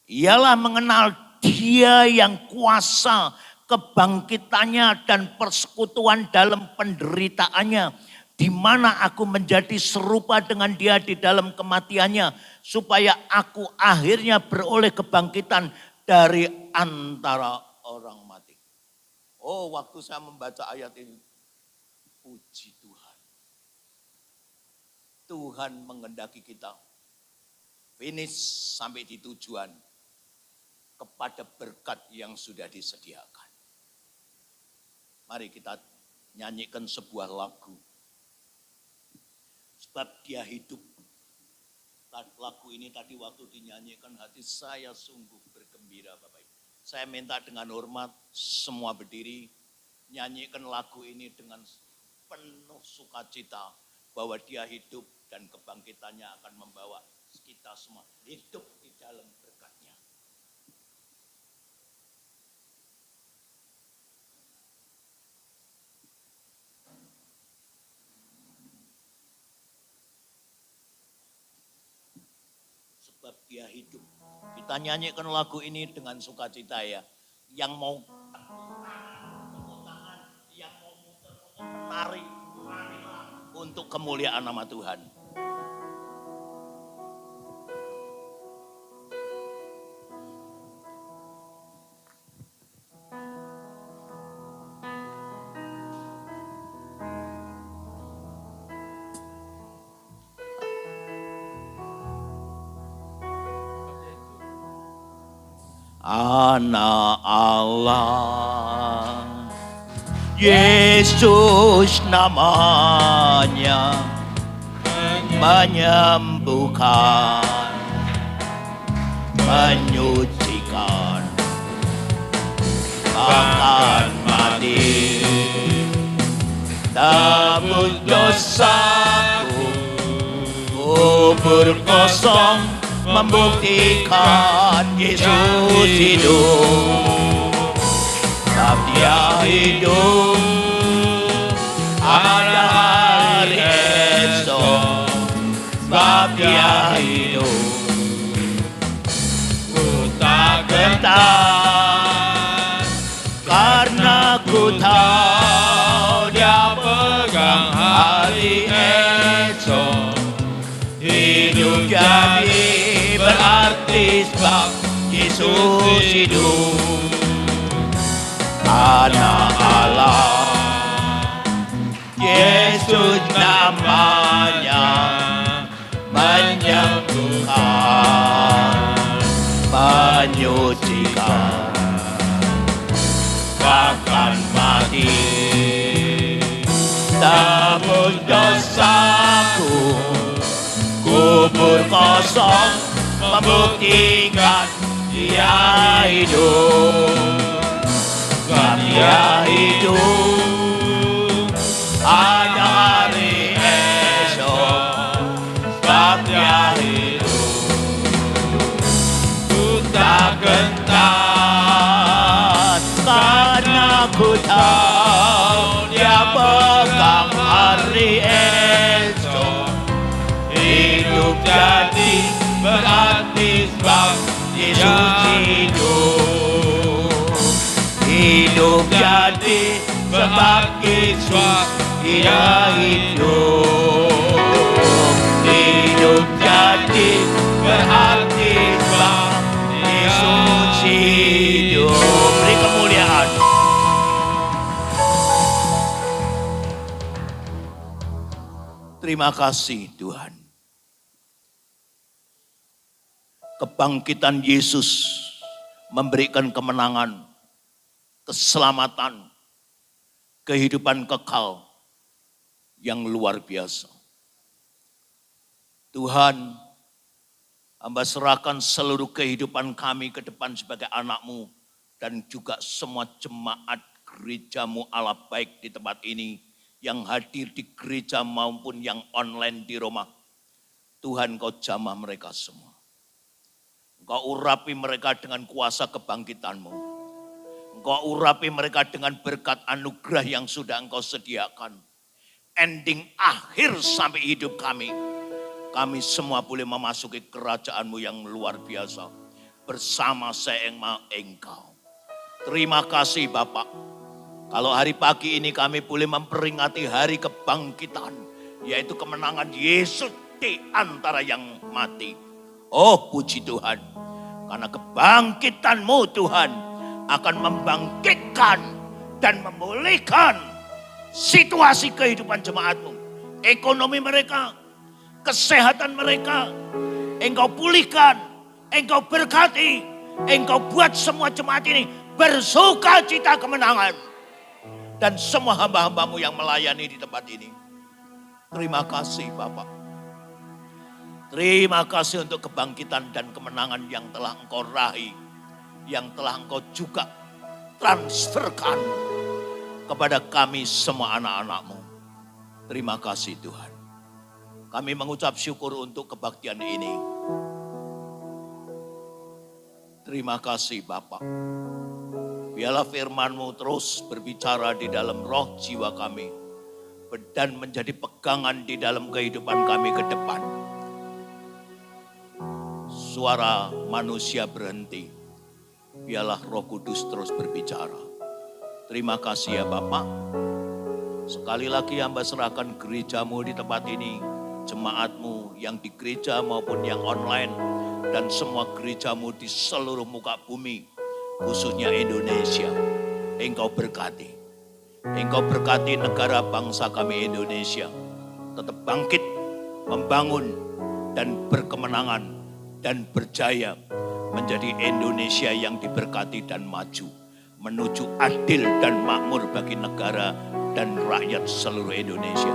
ialah mengenal Dia yang kuasa kebangkitannya dan persekutuan dalam penderitaannya, di mana aku menjadi serupa dengan Dia di dalam kematiannya, supaya aku akhirnya beroleh kebangkitan dari antara orang mati. Oh, waktu saya membaca ayat ini, puji Tuhan. Tuhan menghendaki kita finish sampai di tujuan kepada berkat yang sudah disediakan. Mari kita nyanyikan sebuah lagu. Sebab Dia hidup. Lagu ini tadi waktu dinyanyikan, hati saya sungguh bergembira Bapak Ibu. Saya minta dengan hormat semua berdiri, nyanyikan lagu ini dengan penuh sukacita bahwa Dia hidup dan kebangkitannya akan membawa kita semua hidup di dalam berkat-Nya. dia hidup. Kita nyanyikan lagu ini dengan sukacita ya. Yang mau yang mau muter-muter marilah untuk kemuliaan nama Tuhan. Anak Allah, Yesus namanya, menyembuhkan, menyucikan, bahkan mati, tebus dosaku, kubur kosong, membuktikan Yesus hidup. Sebab dia hidup, ada hari esok. Sebab dia hidup, ku tak gentar, karena ku tahu dia pegang hari esok. Hidup jadi berarti sebab Yesus hidup. Anak Allah, Yesus namanya, menyembuhkan, menyucikan, bahkan mati, tebus dosaku, kubur kosong, membuktikan dia hidup. Sebab dia hidup, ada hari esok. Sebab dia hidup, ku tak gentar, karena ku tahu dia pegang hari esok. Hidup jadi berarti sebab Yesus hidup. Hidup jadi sebab Yesus dia hidup. Hidup jadi berarti sebab Yesus hidup. Beri kemuliaan. Terima kasih Tuhan. Kebangkitan Yesus memberikan kemenangan, keselamatan, kehidupan kekal yang luar biasa. Tuhan, hamba serahkan seluruh kehidupan kami ke depan sebagai anak-Mu dan juga semua jemaat gereja-Mu Allah baik di tempat ini, yang hadir di gereja maupun yang online di rumah. Tuhan, Kau jamah mereka semua. Engkau urapi mereka dengan kuasa kebangkitan-Mu. Engkau urapi mereka dengan berkat anugerah yang sudah Engkau sediakan. Ending akhir sampai hidup kami semua boleh memasuki kerajaan-Mu yang luar biasa. Bersama seengma Engkau. Terima kasih Bapak. Kalau hari pagi ini kami boleh memperingati hari kebangkitan. Yaitu kemenangan Yesus di antara yang mati. Oh puji Tuhan. Karena kebangkitan-Mu Tuhan akan membangkitkan dan memulihkan situasi kehidupan jemaat-Mu. Ekonomi mereka, kesehatan mereka, Engkau pulihkan, Engkau berkati, Engkau buat semua jemaat ini bersuka cita kemenangan. Dan semua hamba-hamba-Mu yang melayani di tempat ini. Terima kasih Bapak. Terima kasih untuk kebangkitan dan kemenangan yang telah Engkau raih. Yang telah Engkau juga transferkan kepada kami semua anak-anak-Mu. Terima kasih Tuhan. Kami mengucap syukur untuk kebaktian ini. Terima kasih Bapak. Biarlah firman-Mu terus berbicara di dalam roh jiwa kami. Dan menjadi pegangan di dalam kehidupan kami ke depan. suara manusia berhenti. Biarlah Roh Kudus terus berbicara. Terima kasih ya Bapak. Sekali lagi hamba serahkan gerejamu di tempat ini, jemaatmu yang di gereja maupun yang online, dan semua gerejamu di seluruh muka bumi, khususnya Indonesia. Engkau berkati. Engkau berkati negara bangsa kami Indonesia. Tetap bangkit, membangun, dan berkemenangan, dan berjaya menjadi Indonesia yang diberkati dan maju. Menuju adil dan makmur bagi negara dan rakyat seluruh Indonesia.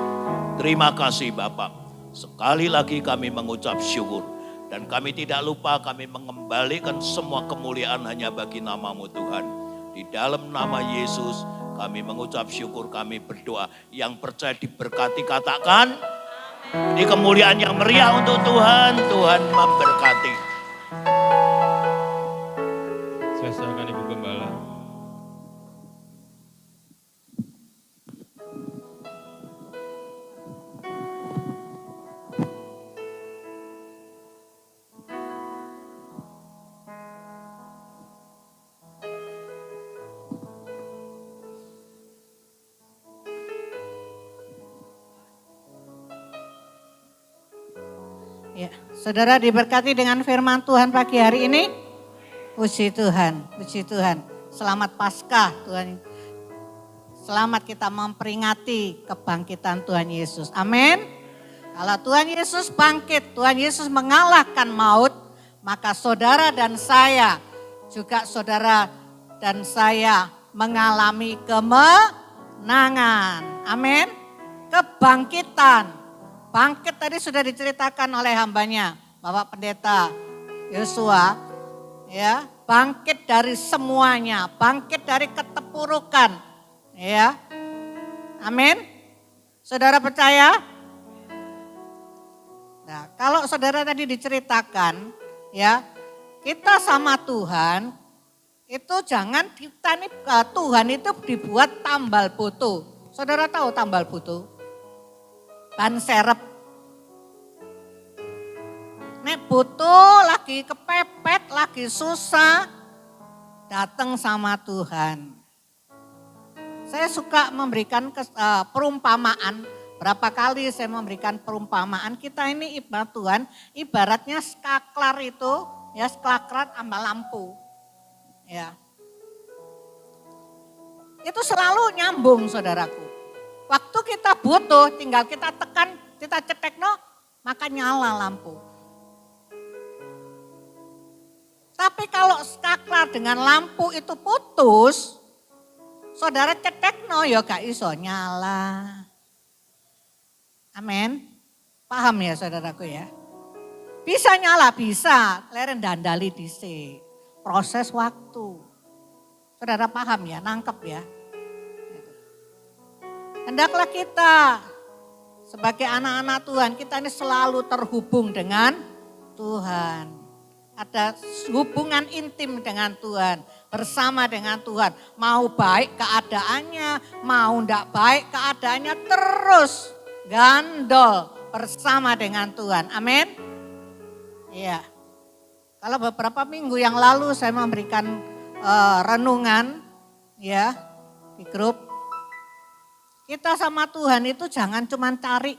Terima kasih Bapak. Sekali lagi kami mengucap syukur. Dan kami tidak lupa kami mengembalikan semua kemuliaan hanya bagi nama-Mu Tuhan. Di dalam nama Yesus kami mengucap syukur, kami berdoa. Yang percaya diberkati katakan. Ini kemuliaan yang meriah untuk Tuhan. Tuhan memberkati. Saya serahkan Ibu Gembala. Ya, saudara diberkati dengan firman Tuhan pagi hari ini. Puji Tuhan, puji Tuhan. Selamat Paskah Tuhan. Selamat kita memperingati kebangkitan Tuhan Yesus. Amin. Kalau Tuhan Yesus bangkit, Tuhan Yesus mengalahkan maut, maka saudara dan saya, juga saudara dan saya mengalami kemenangan. Amin. Kebangkitan. Bangkit tadi sudah diceritakan oleh hambanya, Bapak Pendeta Yosua, ya, bangkit dari semuanya, bangkit dari keterpurukan, ya, amin. Saudara percaya? Nah, kalau saudara tadi diceritakan, ya, kita sama Tuhan, itu jangan kita nih, Tuhan itu dibuat tambal butuh. Saudara tahu tambal butuh? Ban serep. Nek butuh lagi kepepet, lagi susah, datang sama Tuhan. Saya suka memberikan perumpamaan. Berapa kali saya memberikan perumpamaan. Kita ini ibarat Tuhan, ibaratnya skaklar itu, ya skaklar sama lampu. Ya. Itu selalu nyambung saudaraku. Waktu kita butuh, tinggal kita tekan, kita cetek maka nyala lampu. Tapi kalau skaklar dengan lampu itu putus, saudara cetek ya gak iso nyala. Amin. Paham ya saudaraku ya? Bisa nyala, bisa. Leren dandali dhisik. Proses waktu. Saudara paham ya, nangkep ya? Hendaklah kita sebagai anak-anak Tuhan, kita ini selalu terhubung dengan Tuhan. Ada hubungan intim dengan Tuhan, bersama dengan Tuhan. Mau baik keadaannya, mau enggak baik keadaannya, terus gandol bersama dengan Tuhan. Amin. Iya. Kalau beberapa minggu yang lalu saya memberikan renungan ya di grup. Kita sama Tuhan itu jangan cuma cari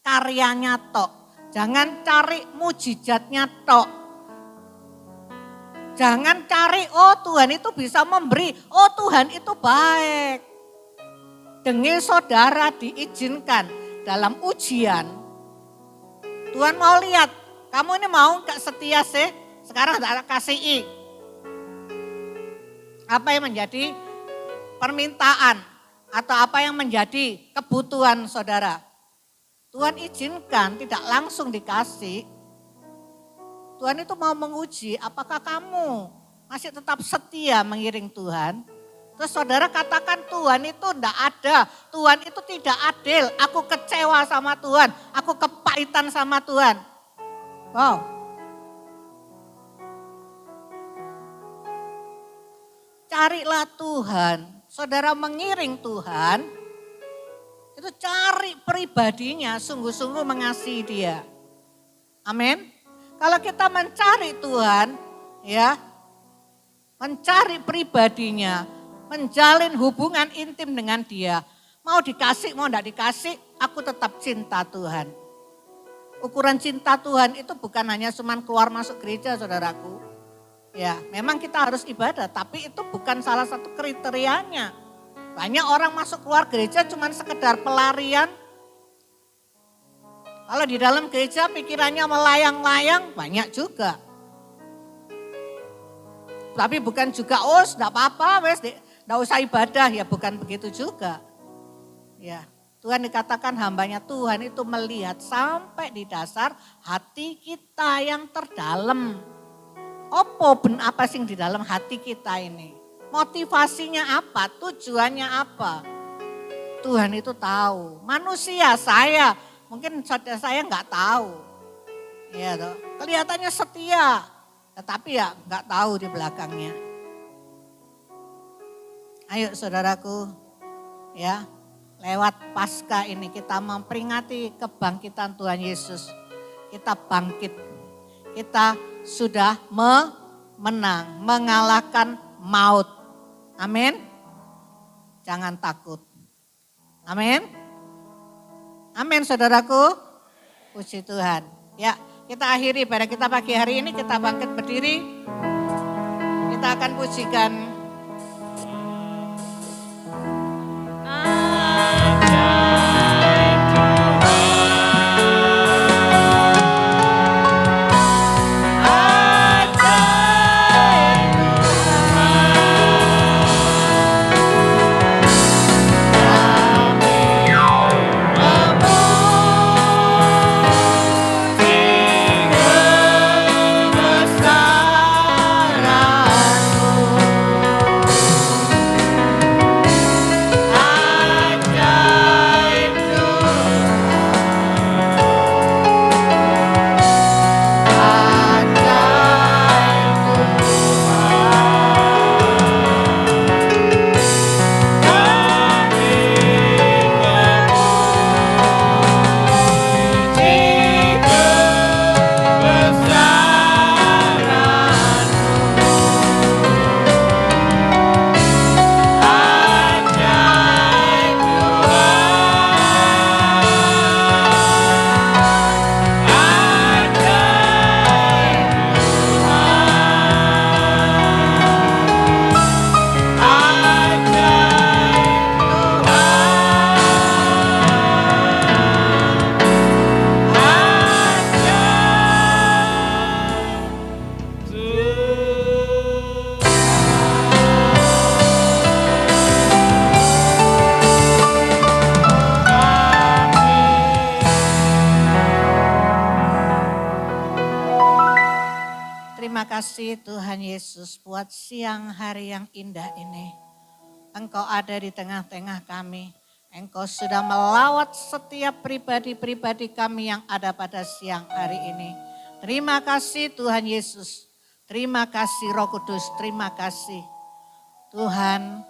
karyanya tok. Jangan cari mujizatnya tok. Jangan cari, oh Tuhan itu bisa memberi, oh Tuhan itu baik. Dengan saudara diizinkan dalam ujian. Tuhan mau lihat, kamu ini mau gak setia sih? Sekarang tak kasih. Apa yang menjadi permintaan? Atau apa yang menjadi kebutuhan saudara. Tuhan izinkan, tidak langsung dikasih. Tuhan itu mau menguji apakah kamu masih tetap setia mengiring Tuhan. Terus saudara katakan Tuhan itu enggak ada, Tuhan itu tidak adil, aku kecewa sama Tuhan, aku kepahitan sama Tuhan. Wow. Carilah Tuhan. Saudara mengiring Tuhan, itu cari pribadinya, sungguh-sungguh mengasihi dia. Amin. Kalau kita mencari Tuhan, ya, mencari pribadinya, menjalin hubungan intim dengan Dia. Mau dikasih, mau enggak dikasih, aku tetap cinta Tuhan. Ukuran cinta Tuhan itu bukan hanya cuman keluar masuk gereja, saudaraku. Ya, memang kita harus ibadah, tapi itu bukan salah satu kriterianya. Banyak orang masuk keluar gereja cuman sekedar pelarian. Kalau di dalam gereja pikirannya melayang-layang, banyak juga. Tapi bukan juga, enggak apa-apa, wes, enggak usah ibadah, ya bukan begitu juga. Ya, Tuhan dikatakan hambanya Tuhan itu melihat sampai di dasar hati kita yang terdalam. Apa sih di dalam hati kita ini? Motivasinya apa? Tujuannya apa? Tuhan itu tahu. Manusia saya, mungkin saudara saya nggak tahu. Ya, toh. Kelihatannya setia, tetapi ya nggak tahu di belakangnya. Ayo saudaraku, ya. Lewat Paskah ini kita memperingati kebangkitan Tuhan Yesus. Kita bangkit. Kita sudah menang, mengalahkan maut. Amin. Jangan takut. Amin. Amin saudaraku. Puji Tuhan. Ya, kita akhiri pada kita pagi hari ini, kita bangkit berdiri. Kita akan pujikan. Terima kasih Tuhan Yesus buat siang hari yang indah ini. Engkau ada di tengah-tengah kami. Engkau sudah melawat setiap pribadi-pribadi kami yang ada pada siang hari ini. Terima kasih Tuhan Yesus. Terima kasih Roh Kudus, terima kasih. Tuhan,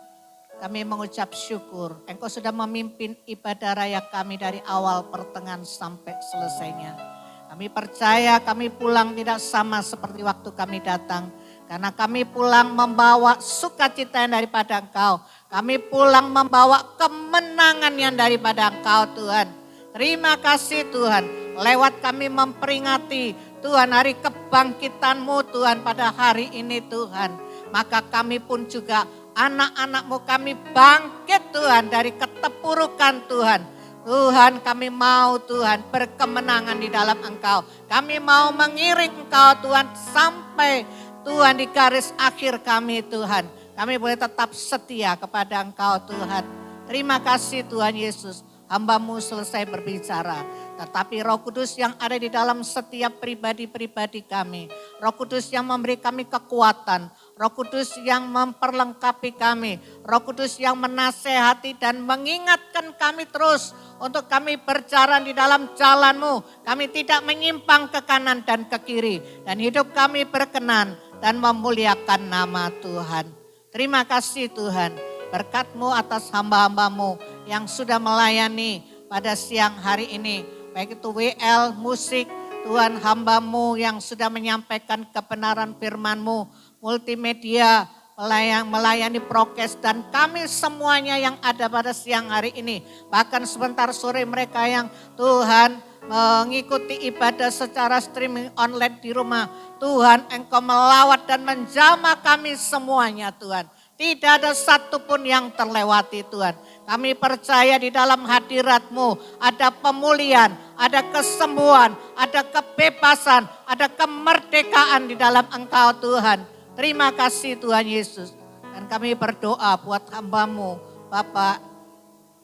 kami mengucap syukur. Engkau sudah memimpin ibadah raya kami dari awal pertengahan sampai selesainya. Kami percaya kami pulang tidak sama seperti waktu kami datang. Karena kami pulang membawa sukacita yang daripada Engkau. Kami pulang membawa kemenangan yang daripada Engkau Tuhan. Terima kasih Tuhan. Lewat kami memperingati Tuhan hari kebangkitan-Mu Tuhan pada hari ini Tuhan. Maka kami pun juga anak-anak-Mu kami bangkit Tuhan dari keterpurukan Tuhan. Tuhan kami mau Tuhan berkemenangan di dalam Engkau. Kami mau mengiring Engkau Tuhan sampai Tuhan di garis akhir kami Tuhan. Kami boleh tetap setia kepada Engkau Tuhan. Terima kasih Tuhan Yesus. Hamba-Mu selesai berbicara. Tetapi Roh Kudus yang ada di dalam setiap pribadi-pribadi kami. Roh Kudus yang memberi kami kekuatan. Roh Kudus yang memperlengkapi kami. Roh Kudus yang menasehati dan mengingatkan kami terus. Untuk kami berjalan di dalam jalan-Mu. Kami tidak menyimpang ke kanan dan ke kiri. Dan hidup kami berkenan dan memuliakan nama Tuhan. Terima kasih Tuhan. Berkat-Mu atas hamba-hamba-Mu yang sudah melayani pada siang hari ini. Baik itu WL, musik, Tuhan hamba-Mu yang sudah menyampaikan kebenaran firman-Mu, multimedia, melayani prokes, dan kami semuanya yang ada pada siang hari ini. Bahkan sebentar sore mereka yang Tuhan mengikuti ibadah secara streaming online di rumah. Tuhan, Engkau melawat dan menjamah kami semuanya Tuhan. Tidak ada satupun yang terlewati Tuhan. Kami percaya di dalam hadirat-Mu ada pemulihan, ada kesembuhan, ada kebebasan, ada kemerdekaan di dalam Engkau Tuhan. Terima kasih Tuhan Yesus. Dan kami berdoa buat hamba-Mu Bapak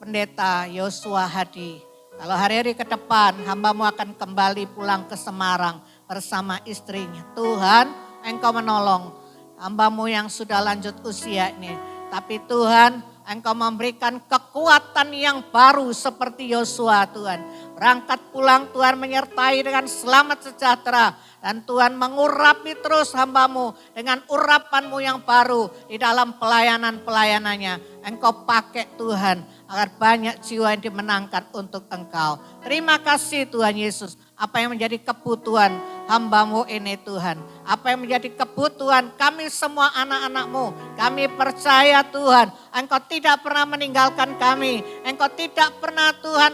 Pendeta Yosua Hadi. Kalau hari-hari ke depan hamba-Mu akan kembali pulang ke Semarang bersama istrinya. Tuhan, Engkau menolong hamba-Mu yang sudah lanjut usia ini. Tapi Tuhan, Engkau memberikan kekuatan yang baru seperti Yosua Tuhan. Berangkat pulang Tuhan menyertai dengan selamat sejahtera. Dan Tuhan mengurapi terus hamba-Mu dengan urapan-Mu yang baru di dalam pelayanan-pelayanannya. Engkau pakai Tuhan agar banyak jiwa yang dimenangkan untuk Engkau. Terima kasih Tuhan Yesus. Apa yang menjadi kebutuhan hamba-Mu ini Tuhan. Apa yang menjadi kebutuhan kami semua anak-anak-Mu. Kami percaya Tuhan, Engkau tidak pernah meninggalkan kami. Engkau tidak pernah Tuhan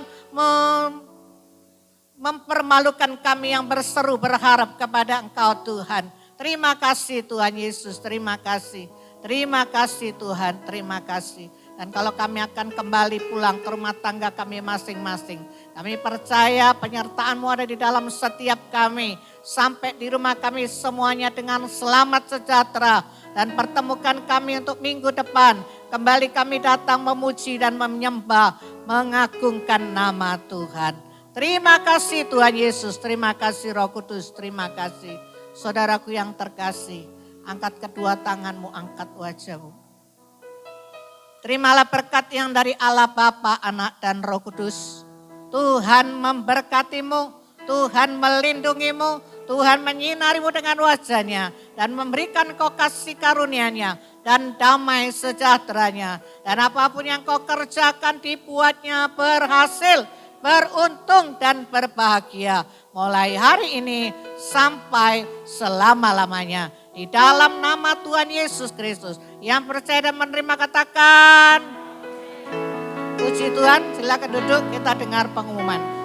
mempermalukan kami yang berseru berharap kepada Engkau Tuhan. Terima kasih Tuhan Yesus, terima kasih. Terima kasih Tuhan, terima kasih. Dan kalau kami akan kembali pulang ke rumah tangga kami masing-masing. Kami percaya penyertaan-Mu ada di dalam setiap kami. Sampai di rumah kami semuanya dengan selamat sejahtera. Dan pertemukan kami untuk minggu depan. Kembali kami datang memuji dan menyembah, mengagungkan nama Tuhan. Terima kasih Tuhan Yesus, terima kasih Roh Kudus, terima kasih. Saudaraku yang terkasih, angkat kedua tanganmu, angkat wajahmu. Terimalah berkat yang dari Allah Bapa, Anak dan Roh Kudus. Tuhan memberkatimu, Tuhan melindungimu, Tuhan menyinarimu dengan wajahnya dan memberikan kau kasih karunia-Nya dan damai sejahteranya. Dan apapun yang kau kerjakan dibuatnya berhasil, beruntung dan berbahagia. Mulai hari ini sampai selama-lamanya. Di dalam nama Tuhan Yesus Kristus. Yang percaya dan menerima katakan. Puji Tuhan, silakan duduk, kita dengar pengumuman.